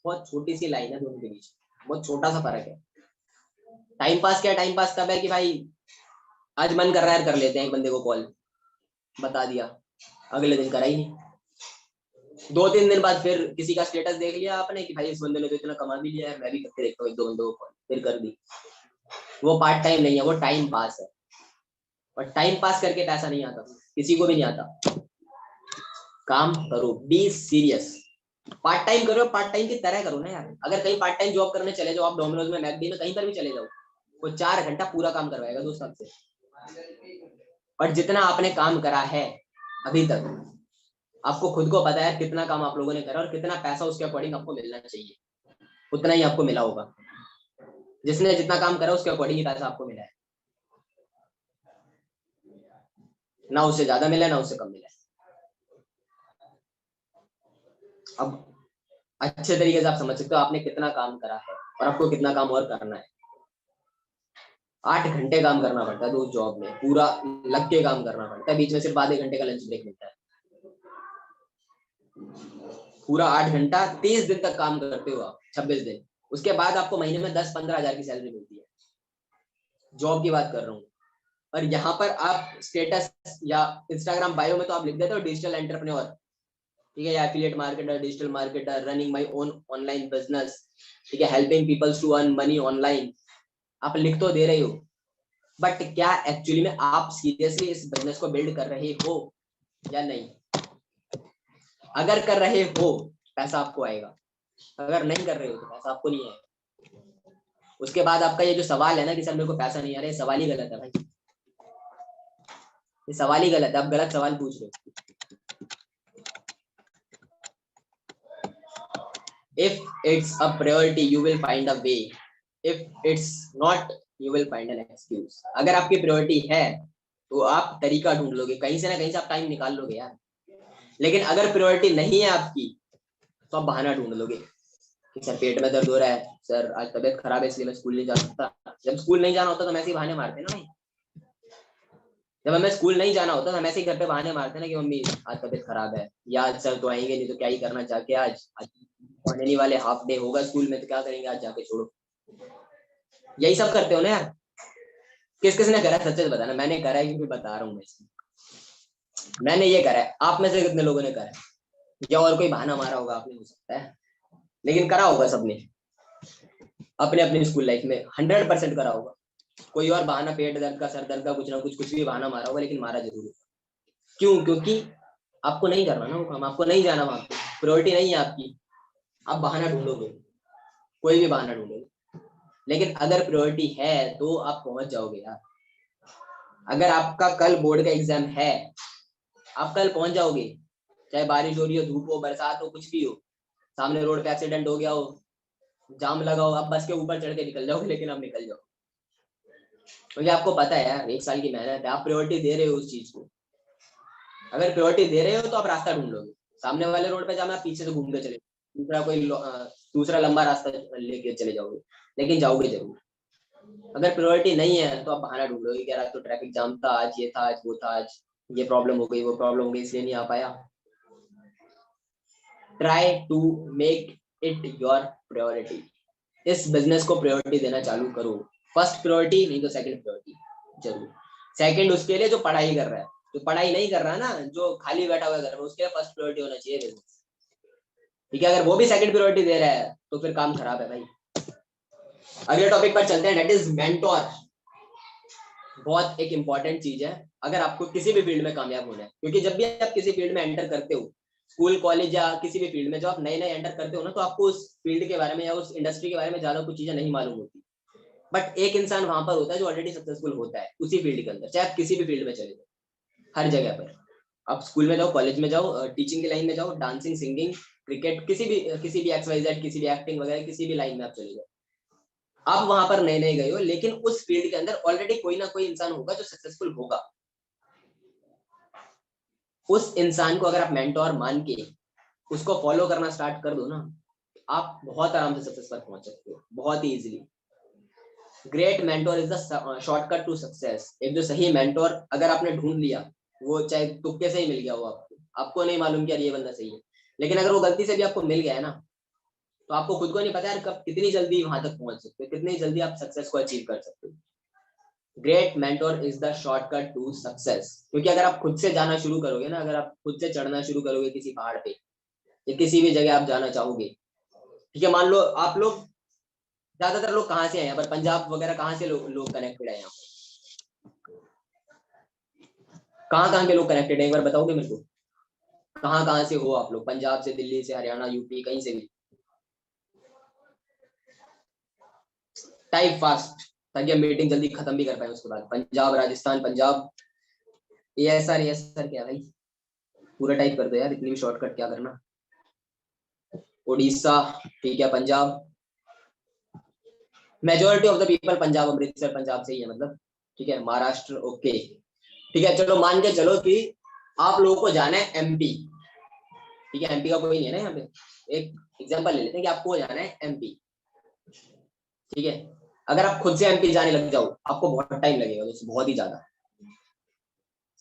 बहुत छोटी सी लाइन है दोनों के बीच, बहुत छोटा सा फर्क है। टाइम पास क्या? टाइम पास तब है कि भाई आज मन कर रहा है कर लेते हैं, एक बंदे को कॉल बता दिया, अगले दिन करा ही नहीं। 2-3 दिन बाद फिर किसी का स्टेटस देख लिया आपने कि भाई इस बंदे ने तो इतना कमा भी लिया है, मैं भी करके देखता हूँ, 1-2 बंदों को कॉल फिर कर दी। वो पार्ट टाइम नहीं है, वो टाइम पास है। और टाइम पास करके पैसा नहीं आता, किसी को भी नहीं आता। काम करो, बी सीरियस। पार्ट टाइम करो, पार्ट टाइम की तरह करो ना यार। अगर कहीं पार्ट टाइम जॉब करने चले जाओ आप, डोमिनोज में, मैकडी में, कहीं पर भी चले जाओ, वो 4 घंटा पूरा काम करवाएगा दोस्त आपसे। और जितना आपने काम करा है अभी तक, आपको खुद को पता है कितना काम आप लोगों ने करा और कितना पैसा उसके अकॉर्डिंग आपको मिलना चाहिए, उतना ही आपको मिला होगा। जिसने जितना काम करा उसके अकॉर्डिंग ही पैसा आपको मिला है, ना उससे ज्यादा मिला है ना उससे कम मिला है। अब अच्छे तरीके से आप समझ सकते हो आपने कितना काम करा है और आपको कितना काम और करना है। 8 घंटे काम करना पड़ता है तो उस जॉब में पूरा लग के काम करना पड़ता है, बीच में सिर्फ आधे घंटे का लंच ब्रेक मिलता है। पूरा 8 घंटा 30 दिन तक काम करते हो आप, 26 दिन। उसके बाद आपको महीने में 10-15 हज़ार की सैलरी मिलती है। जॉब की बात कर रहा हूँ। और यहाँ पर आप स्टेटस या इंस्टाग्राम बायो में तो आप लिख देते हो डिजिटल एंटरप्रेन्योर, ठीक है, या affiliate marketer, digital marketer, running my own online business, ठीक है, helping peoples to earn money online. आप लिख तो दे रहे हो, बट क्या एक्चुअली में आप सीरियसली इस बिजनेस को बिल्ड कर रहे हो या नहीं? अगर कर रहे हो पैसा आपको आएगा, अगर नहीं कर रहे हो तो पैसा आपको नहीं आएगा। उसके बाद आपका ये जो सवाल है ना कि सर मेरे को पैसा नहीं आ रहा है, सवाल ही गलत है भाई, ये सवाल ही गलत है, आप गलत सवाल पूछ रहे हो। If it's a priority you will find a way, if it's not you will find an excuse। अगर आपकी प्रायोरिटी है तो आप तरीका ढूंढ लोगे, कहीं से ना कहीं से आप टाइम निकाल लोगे यार। लेकिन अगर प्रायोरिटी नहीं है आपकी तो आप बहाना ढूंढ लोगे कि सर पेट में दर्द हो रहा है, सर आज तबीयत खराब है इसलिए मैं स्कूल नहीं जा सकता। जब स्कूल नहीं जाना होता तो हम ऐसे ही बहाने मारते ना भाई। जब हमें स्कूल नहीं जाना होता तो हम ऐसे ही घर पे बहाने मारते ना कि मम्मी आज तबीयत खराब है, या आज सर तो आएंगे नहीं तो क्या ही करना जाके, आज पढ़ने नहीं वाले, हाफ डे होगा स्कूल में तो क्या करेंगे, आज जाके छोड़ो। यही सब करते हो ना यार। किस किस ने करा है सच सच बताना। मैंने करा है क्योंकि बता रहा हूँ मैं, मैंने ये करा है। आप में से कितने लोगों ने करा है? या और कोई बहाना मारा होगा आपने, हो सकता है, लेकिन करा होगा सबने अपने अपने स्कूल लाइफ में, 100% करा होगा। कोई और बहाना, पेट दर्द का, सर दर्द का, कुछ ना कुछ, कुछ भी बहाना मारा होगा, लेकिन मारा जरूर होगा। क्यों? क्योंकि आपको नहीं करना ना वो काम, आपको नहीं जाना वहां पे, प्रायोरिटी नहीं है आपकी। आप बहाना ढूंढोगे, कोई भी बहाना ढूंढोगे। लेकिन अगर प्रायोरिटी है तो आप पहुंच जाओगे यार। अगर आपका कल बोर्ड का एग्जाम है, आप कल पहुंच जाओगे, चाहे बारिश हो रही हो, धूप हो, बरसात हो, कुछ भी हो, सामने रोड पे एक्सीडेंट हो गया हो, जाम लगा हो, आप बस के ऊपर चढ़ के निकल जाओगे, लेकिन आप निकल जाओ। क्योंकि आपको पता है यार 1 साल की मेहनत है, आप प्रायोरिटी दे रहे हो उस चीज को। अगर प्रायोरिटी दे रहे हो तो आप रास्ता ढूंढ लोगे। सामने वाले रोड पे जाना, आप पीछे से घूम के चले, दूसरा लंबा रास्ता लेके चले जाओगे, लेकिन जाओगे जरूर। अगर प्रायोरिटी नहीं है तो आप बहाना ढूंढोगे कि यार आज तो ट्रैफिक जाम था, आज ये था, आज वो था, आज ये प्रॉब्लम हो गई, वो प्रॉब्लम हो गई, इसलिए नहीं आ पाया। Try to make it your priority. इस बिजनेस को प्रायोरिटी देना चालू करो। फर्स्ट प्रायोरिटी नहीं तो सेकंड प्रायोरिटी जरूर। सेकंड उसके लिए जो पढ़ाई कर रहा है, जो पढ़ाई नहीं कर रहा ना, जो खाली बैठा हुआ घर में, उसके लिए फर्स्ट प्रायोरिटी होना चाहिए बिजनेस। ठीक है, अगर वो भी सेकंड प्रायोरिटी दे रहा है तो फिर काम खराब है भाई। अगले टॉपिक पर चलते हैं, दैट इज मेंटोर। बहुत एक इंपॉर्टेंट चीज है अगर आपको किसी भी फील्ड में कामयाब होना है, क्योंकि जब भी आप किसी फील्ड में एंटर करते हो, स्कूल कॉलेज या किसी भी फील्ड में, जब आप नए नए एंटर करते हो ना, तो आपको उस फील्ड के बारे में या उस इंडस्ट्री के बारे में ज्यादा कुछ चीजें नहीं मालूम होती। बट एक इंसान वहां पर होता है जो ऑलरेडी सक्सेसफुल होता है उसी फील्ड के अंदर, चाहे आप किसी भी फील्ड में चले जाओ, हर जगह पर। आप स्कूल में जाओ, कॉलेज में जाओ, टीचिंग की लाइन में जाओ, डांसिंग, सिंगिंग, क्रिकेट, किसी भी XYZ, किसी भी एक्टिंग वगैरह, किसी भी लाइन में आप चले जाओ, आप वहां पर नए नए गए हो, लेकिन उस फील्ड के अंदर ऑलरेडी कोई ना कोई इंसान होगा जो सक्सेसफुल होगा। उस इंसान को अगर आप मेंटोर मान के उसको फॉलो करना स्टार्ट कर दो ना, आप बहुत आराम से सक्सेस पर पहुंच सकते हो, बहुत ही easily. Great mentor is the shortcut to success. एक जो सही मेंटोर अगर आपने ढूंढ लिया, वो चाहे तुक्के से ही मिल गया हो, आपको नहीं मालूम कि यार ये बंदा सही है, लेकिन अगर वो गलती से भी आपको मिल गया है ना, तो आपको खुद को नहीं पता यार कब कितनी जल्दी वहां तक पहुंच सकते हो, कितनी जल्दी आप सक्सेस को अचीव कर सकते हो। Great mentor is the shortcut to success. क्योंकि अगर आप खुद से जाना शुरू करोगे ना, अगर आप खुद से चढ़ना शुरू करोगे किसी पहाड़ पे या किसी भी जगह आप जाना चाहोगे, ठीक है, मान लो आप लोग, ज्यादातर लोग कहाँ से हैं यहाँ पर, पंजाब वगैरह कहाँ से लोग कनेक्टेड है यहाँ पर, कहाँ के लोग कनेक्टेड है, एक बार बताओगे मेरे को, कहाँ से हो आप लोग, पंजाब से, दिल्ली से, हरियाणा, यूपी, कहीं से भी। टाइप फास्ट ताकि हम मीटिंग जल्दी खत्म भी कर पाए उसके बाद। पंजाब, राजस्थान, पंजाब, ये सर क्या भाई, पूरा टाइप कर दो यार, इतनी भी शॉर्टकट क्या करना। उड़ीसा, ठीक है, Punjab, majority of the people Punjab, Amritsar Punjab से ही है मतलब, ठीक है, महाराष्ट्र, ओके, ठीक है, चलो मान के चलो कि आप लोगों को जाना है MP, ठीक है, MP का कोई नहीं है ना यहाँ पे, एक एग्जांपल ले लेते हैं कि आपको जाना है MP, ठीक है। अगर आप खुद से MP जाने लग जाओ, आपको बहुत टाइम लगेगा दोस्तों, बहुत ही ज्यादा,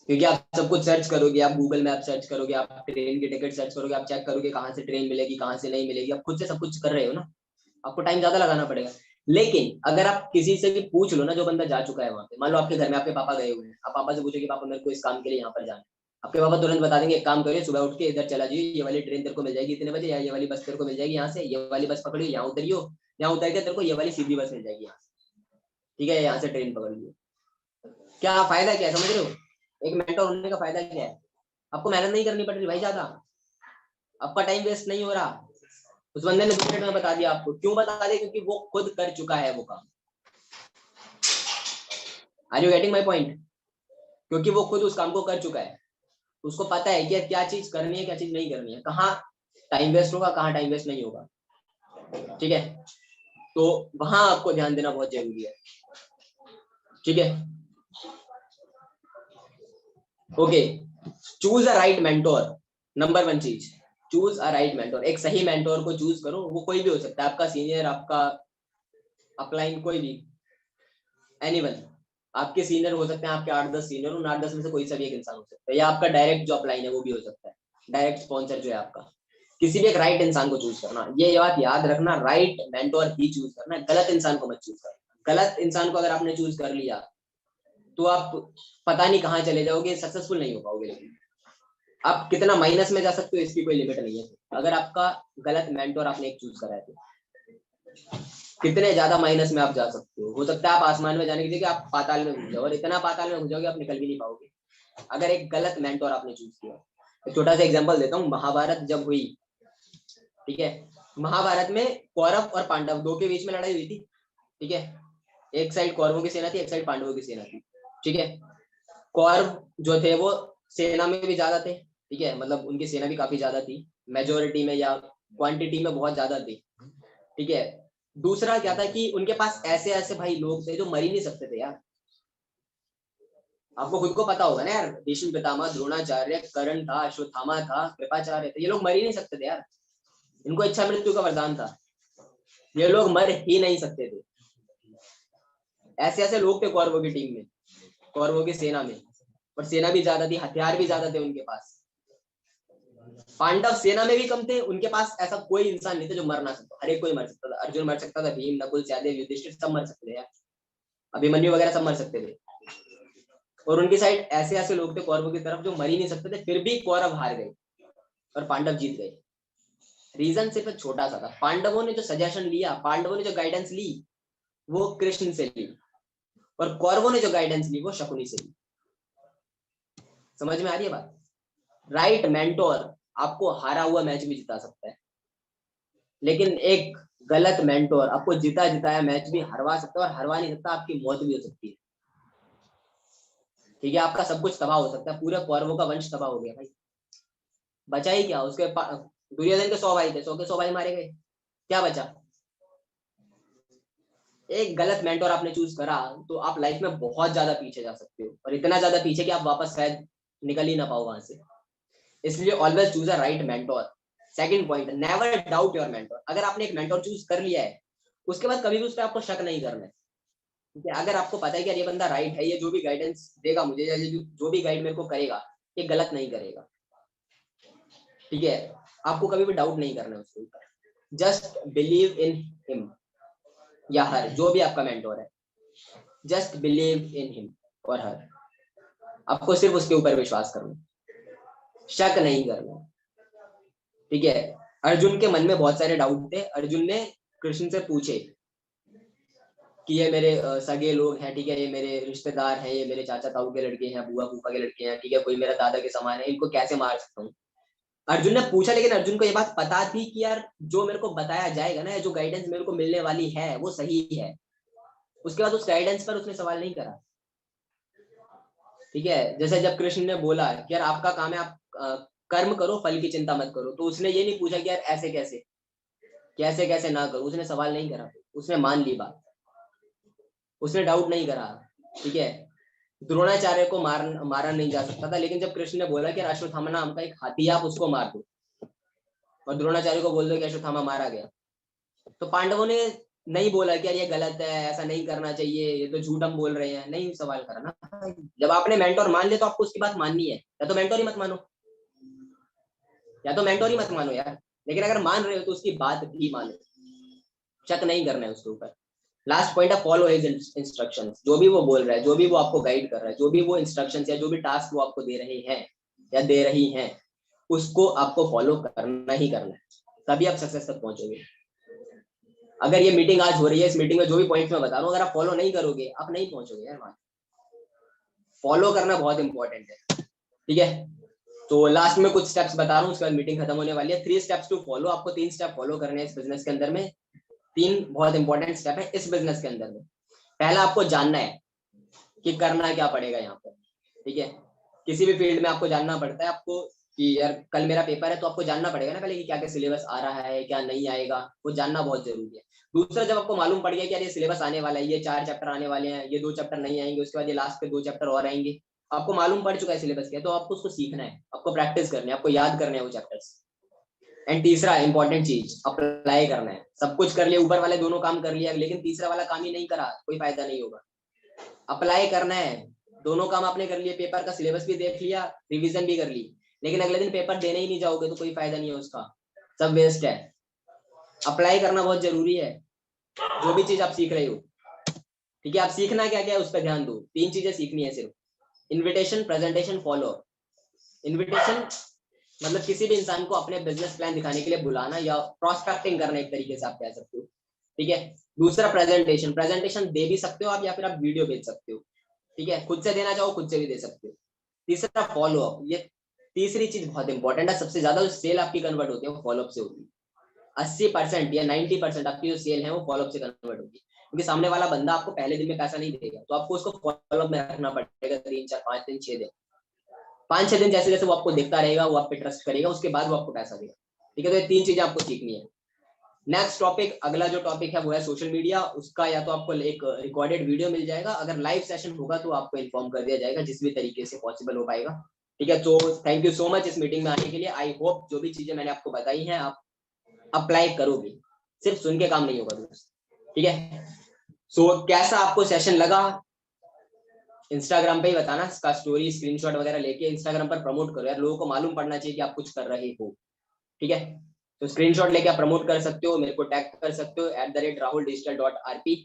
क्योंकि आप सब कुछ सर्च करोगे, आप गूगल मैप सर्च करोगे, आप ट्रेन की टिकट सर्च करोगे, आप चेक करोगे कहाँ से ट्रेन मिलेगी, कहाँ से नहीं मिलेगी, आप खुद से सब कुछ कर रहे हो ना, आपको टाइम ज्यादा लगाना पड़ेगा। लेकिन अगर आप किसी से भी पूछ लो ना, जो बंदा जा चुका है वहां पे, मान लो आपके घर में आपके पापा गए हुए हैं, आप पापा से पूछो कि पापा मेरे को इस काम के लिए यहाँ पर जाना है, आपके पापा तुरंत बता देंगे, एक काम करिए, सुबह उठ के इधर चला जाइए, ये वाली ट्रेन तेरे को मिल जाएगी इतने बजे, या ये वाली बस तेरे को मिल जाएगी यहाँ से, ये वाली बस पकड़ियो, यहाँ उतरियो, यहाँ उतर के तेरे को ये वाली सीधी बस मिल जाएगी यहाँ से, ठीक है, यहाँ से ट्रेन पकड़ लियो। क्या फायदा, क्या है समझ रहे हो, एक मेंटर होने का फायदा क्या है, आपको मेहनत नहीं करनी पड़ रही भाई ज्यादा, आपका टाइम वेस्ट नहीं हो रहा, उस बंदे ने 2 मिनट में बता दिया आपको, क्यों बता दिया, क्योंकि वो खुद कर चुका है वो काम। Are you getting my point, क्योंकि वो खुद उस काम को कर चुका है, उसको पता है कि क्या चीज करनी है, क्या चीज नहीं करनी है, कहाँ टाइम वेस्ट होगा, कहाँ टाइम वेस्ट नहीं होगा, ठीक है, तो वहां आपको ध्यान देना बहुत जरूरी है, ठीक है, okay. Choose a right mentor, number 1 चीज, चूज अ राइट मेंटोर, एक सही मेंटोर को चूज करो, वो कोई भी हो सकता है, आपका सीनियर, आपका अपलाइन, कोई भी, एनीवन, आपके सीनियर हो सकते हैं, आपके 8-10 सीनियर, उन 8-10 में से कोई सा भी एक इंसान हो सकता है, या आपका डायरेक्ट जो अपलाइन है वो भी हो सकता है, डायरेक्ट स्पॉन्सर जो है आपका, किसी भी एक राइट इंसान को चूज करना, ये बात याद रखना, राइट मेंटोर ही चूज करना, गलत इंसान को मत चूज करना। गलत इंसान को अगर आपने चूज कर लिया तो आप पता नहीं कहाँ चले जाओगे, सक्सेसफुल नहीं हो पाओगे, लेकिन आप कितना माइनस में जा सकते हो इसकी कोई लिमिट नहीं है, अगर आपका गलत मेंटोर आपने एक चूज करा है तो कितने ज्यादा माइनस में आप जा सकते हो सकता है आप आसमान में जाने की जगह आप पाताल में घुस जाओ, और इतना पाताल में घुस जाओगे आप निकल भी नहीं पाओगे, अगर एक गलत मेंटोर आपने चूज किया। एक छोटा सा एग्जांपल देता हूँ, महाभारत जब हुई, ठीक है, महाभारत में कौरव और पांडव दो के बीच में लड़ाई हुई थी, ठीक है, एक साइड कौरवों की सेना थी, एक साइड पांडवों की सेना थी, ठीक है, कौरव जो थे वो सेना में भी ज्यादा थे, ठीक है, मतलब उनकी सेना भी काफी ज्यादा थी, मेजोरिटी में या क्वांटिटी में बहुत ज्यादा थी, ठीक है। दूसरा क्या था कि उनके पास ऐसे ऐसे भाई लोग थे जो मर ही नहीं सकते थे यार, आपको खुद को पता होगा ना यार, भीष्म पितामह, द्रोणाचार्य, कर्ण था, अश्वत्थामा था, कृपाचार्य थे, ये लोग मर ही नहीं सकते थे यार, इनको इच्छा मृत्यु का वरदान था, ये लोग मर ही नहीं सकते थे, ऐसे ऐसे लोग थे कौरवों की टीम में, कौरवों की सेना में, और सेना भी ज्यादा थी, हथियार भी ज्यादा थे उनके पास, पांडव सेना में भी कम थे, उनके पास ऐसा कोई इंसान नहीं था जो मर ना सकता, हर एक कोई मर सकता था। अर्जुन मर सकता था, भीम, नकुल, सहदेव, युधिष्ठिर सब मर सकते थे यार, अभिमन्यु वगैरह सब मर सकते थे। और उनकी साइड ऐसे ऐसे लोग थे कौरवों की तरफ जो मर ही नहीं सकते थे, फिर भी कौरव हार गए और पांडव जीत गए। रीजन सिर्फ एक छोटा सा था, पांडवों ने जो सजेशन लिया, पांडवों ने जो गाइडेंस ली वो कृष्ण से ली, और कौरवों ने जो गाइडेंस ली वो शकुनी से ली। समझ में आ रही है बात? राइट मेंटोर आपको हारा हुआ मैच भी जिता सकता है, लेकिन एक गलत मेंटोर आपको जीता जिताया मैच भी हरवा सकता है, और हरवा नहीं सकता, आपकी मौत भी हो सकती है। ठीक है, आपका सब कुछ तबाह हो सकता है, पूरे कौरवों का वंश तबाह हो गया भाई, बचा ही क्या उसके दुर्योधन के 100 भाई थे, 100 के 100 भाई मारे गए, क्या बचा? एक गलत मेंटोर आपने चूज करा तो आप लाइफ में बहुत ज्यादा पीछे जा सकते हो, और इतना ज्यादा पीछे कि आप वापस शायद निकल ही ना पाओ वहां से। इसलिए always choose a right mentor. Second point, never doubt your mentor. अगर आपने एक मेंटोर चूज कर लिया है, उसके बाद कभी भी उस पर आपको शक नहीं करना है। ठीक है, अगर आपको पता है कि ये बंदा राइट है, ये जो भी गाइडेंस देगा मुझे, या जो भी गाइड मेरे को करेगा ये गलत नहीं करेगा, ठीक है, आपको कभी भी डाउट नहीं करना है उसके ऊपर। जस्ट बिलीव इन हिम या हर, जो भी आपका मेंटोर है, जस्ट बिलीव इन हिम और हर। आपको सिर्फ उसके ऊपर विश्वास करना, शक नहीं करना। ठीक है, अर्जुन के मन में बहुत सारे डाउट थे, अर्जुन ने कृष्ण से पूछे कि ये मेरे सगे लोग हैं, ठीक है, ये मेरे रिश्तेदार हैं, ये मेरे चाचा ताऊ के लड़के हैं, बुआ फूफा के लड़के हैं, ठीक है, कोई मेरा दादा के समान है, इनको कैसे मार सकता हूँ? अर्जुन ने पूछा, लेकिन अर्जुन को ये बात पता थी कि यार जो मेरे को बताया जाएगा ना, जो गाइडेंस मेरे को मिलने वाली है वो सही है। उसके बाद उस गाइडेंस पर उसने सवाल नहीं करा। ठीक है, जैसे जब कृष्ण ने बोला कि यार आपका काम है, आप कर्म करो, फल की चिंता मत करो, तो उसने ये नहीं पूछा कि यार ऐसे कैसे, कैसे कैसे ना करो, उसने सवाल नहीं करा, उसने मान ली बात, उसने डाउट नहीं करा। ठीक है, द्रोणाचार्य को मारा नहीं जा सकता था, लेकिन जब कृष्ण ने बोला कि अश्वत्थामा नाम का एक हाथी, आप उसको मार दो, और द्रोणाचार्य को बोल दो कि अश्वत्थामा मारा गया, तो पांडवों ने नहीं बोला कि यार ये गलत है, ऐसा नहीं करना चाहिए, ये तो झूठ हम बोल रहे हैं, नहीं सवाल करा ना। जब आपने मेंटोर मान लिया तो आपको उसकी बात माननी है, या तो मेंटोर ही मत मानो, या तो मेंटोर ही मत मानो यार, लेकिन अगर मान रहे हो तो उसकी बात भी मानो, शक नहीं करना है उसके ऊपर। लास्ट पॉइंट है, फॉलो हिज इंस्ट्रक्शंस। जो भी वो बोल रहा है, जो भी वो आपको गाइड कर रहा है, जो भी वो इंस्ट्रक्शंस या जो भी टास्क वो आपको दे रहे हैं या दे रही हैं, उसको आपको फॉलो करना ही करना है, तभी आप सक्सेस तक पहुंचोगे। अगर ये मीटिंग आज हो रही है, इस मीटिंग में जो भी पॉइंट मैं बता रहा हूँ, अगर आप फॉलो नहीं करोगे आप नहीं पहुंचोगे यार वहां। फॉलो करना बहुत इंपॉर्टेंट है। ठीक है, तो लास्ट में कुछ स्टेप्स बता रहा हूँ, उसके बाद मीटिंग खत्म होने वाली है। 3 स्टेप्स टू फॉलो, आपको 3 स्टेप फॉलो करने हैं इस बिजनेस के अंदर में। 3 बहुत इंपॉर्टेंट स्टेप है इस बिजनेस के अंदर में। पहला, आपको जानना है कि करना क्या पड़ेगा यहाँ पर। ठीक है, किसी भी फील्ड में आपको जानना पड़ता है आपको कि यार कल मेरा पेपर है, तो आपको जानना पड़ेगा ना पहले कि क्या क्या सिलेबस आ रहा है, क्या नहीं आएगा, वो जानना बहुत जरूरी है। दूसरा, जब आपको मालूम पड़ गया कि यार ये सिलेबस आने वाला है, ये 4 चैप्टर आने वाले हैं, ये 2 चैप्टर नहीं आएंगे, उसके बाद ये लास्ट के 2 चैप्टर और आएंगे, आपको मालूम पड़ चुका है सिलेबस क्या, तो आपको उसको सीखना है, आपको प्रैक्टिस करनी है, आपको याद करने हैं वो चैप्टर्स। एंड तीसरा इंपॉर्टेंट चीज, अप्लाई करना है। सब कुछ कर लिया, ऊपर वाले दोनों काम कर लिया, लेकिन तीसरा वाला काम ही नहीं करा, कोई फायदा नहीं होगा। अप्लाई करना है। दोनों काम आपने कर लिए, पेपर का सिलेबस भी देख लिया, रिवीजन भी कर ली, लेकिन अगले दिन पेपर देने ही नहीं जाओगे तो कोई फायदा नहीं है उसका, सब वेस्ट है। अप्लाई करना बहुत जरूरी है, जो भी चीज आप सीख रहे हो। ठीक है, आप सीखना क्या क्या है उस पर ध्यान दो। 3 चीजें सीखनी है सिर्फ, इन्विटेशन, प्रेजेंटेशन, फॉलो। इन्विटेशन मतलब किसी भी इंसान को अपने बिजनेस प्लान दिखाने के लिए बुलाना, या प्रोस्पेक्टिंग करना एक तरीके से आप कह सकते हो। ठीक है, दूसरा प्रेजेंटेशन, प्रेजेंटेशन दे भी सकते हो आप, या फिर आप वीडियो भेज सकते हो। ठीक है, खुद से देना चाहो खुद से भी दे सकते हो। तीसरा, फॉलो अप। ये तीसरी चीज बहुत इंपॉर्टेंट है, सबसे ज्यादा जो सेल आपकी कन्वर्ट होती है वो फॉलो अप से होती है। 80% या 90% आपकी जो सेल है वो फॉलो अप से कन्वर्ट होती है, क्योंकि सामने वाला बंदा आपको पहले दिन में पैसा नहीं देगा, तो आपको उसको फॉलो अप में रखना पड़ेगा 3 4 5 दिन 6 दिन। 5 6 दिन जैसे जैसे वो आपको देखता रहेगा, वो आप पे ट्रस्ट करेगा, उसके बाद वो आपको पैसा देगा। ठीक है, तो ये 3 चीजें आपको सीखनी है। नेक्स्ट टॉपिक, अगला जो टॉपिक है वो है सोशल मीडिया। उसका या तो आपको एक रिकॉर्डेड वीडियो मिल जाएगा, अगर लाइव सेशन होगा तो आपको इन्फॉर्म कर दिया जाएगा जिस भी तरीके से पॉसिबल हो पाएगा। ठीक है, तो थैंक यू सो मच इस मीटिंग में आने के लिए। आई होप जो भी चीजें मैंने आपको बताई हैं आप अप्लाई करोगे, सिर्फ सुन के काम नहीं होगा दोस्त। ठीक है, सो कैसा आपको सेशन लगा, इंस्टाग्राम पे ही बताना, इसका स्टोरी स्क्रीनशॉट वगैरह लेके इंस्टाग्राम पर प्रमोट करो यार, लोगों को मालूम पड़ना चाहिए कि आप कुछ कर रहे हो। ठीक है। तो स्क्रीनशॉट लेके आप प्रमोट कर सकते हो, मेरे को टैग कर सकते हो @rahuldigital.rp,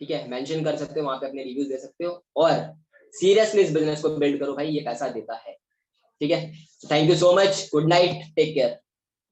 ठीक है, मेंशन कर सकते हो, वहां पे अपने रिव्यूज दे सकते हो, और सीरियसली इस बिजनेस को बिल्ड करो भाई, ये पैसा देता है। ठीक है, thank you so much, good night, take care.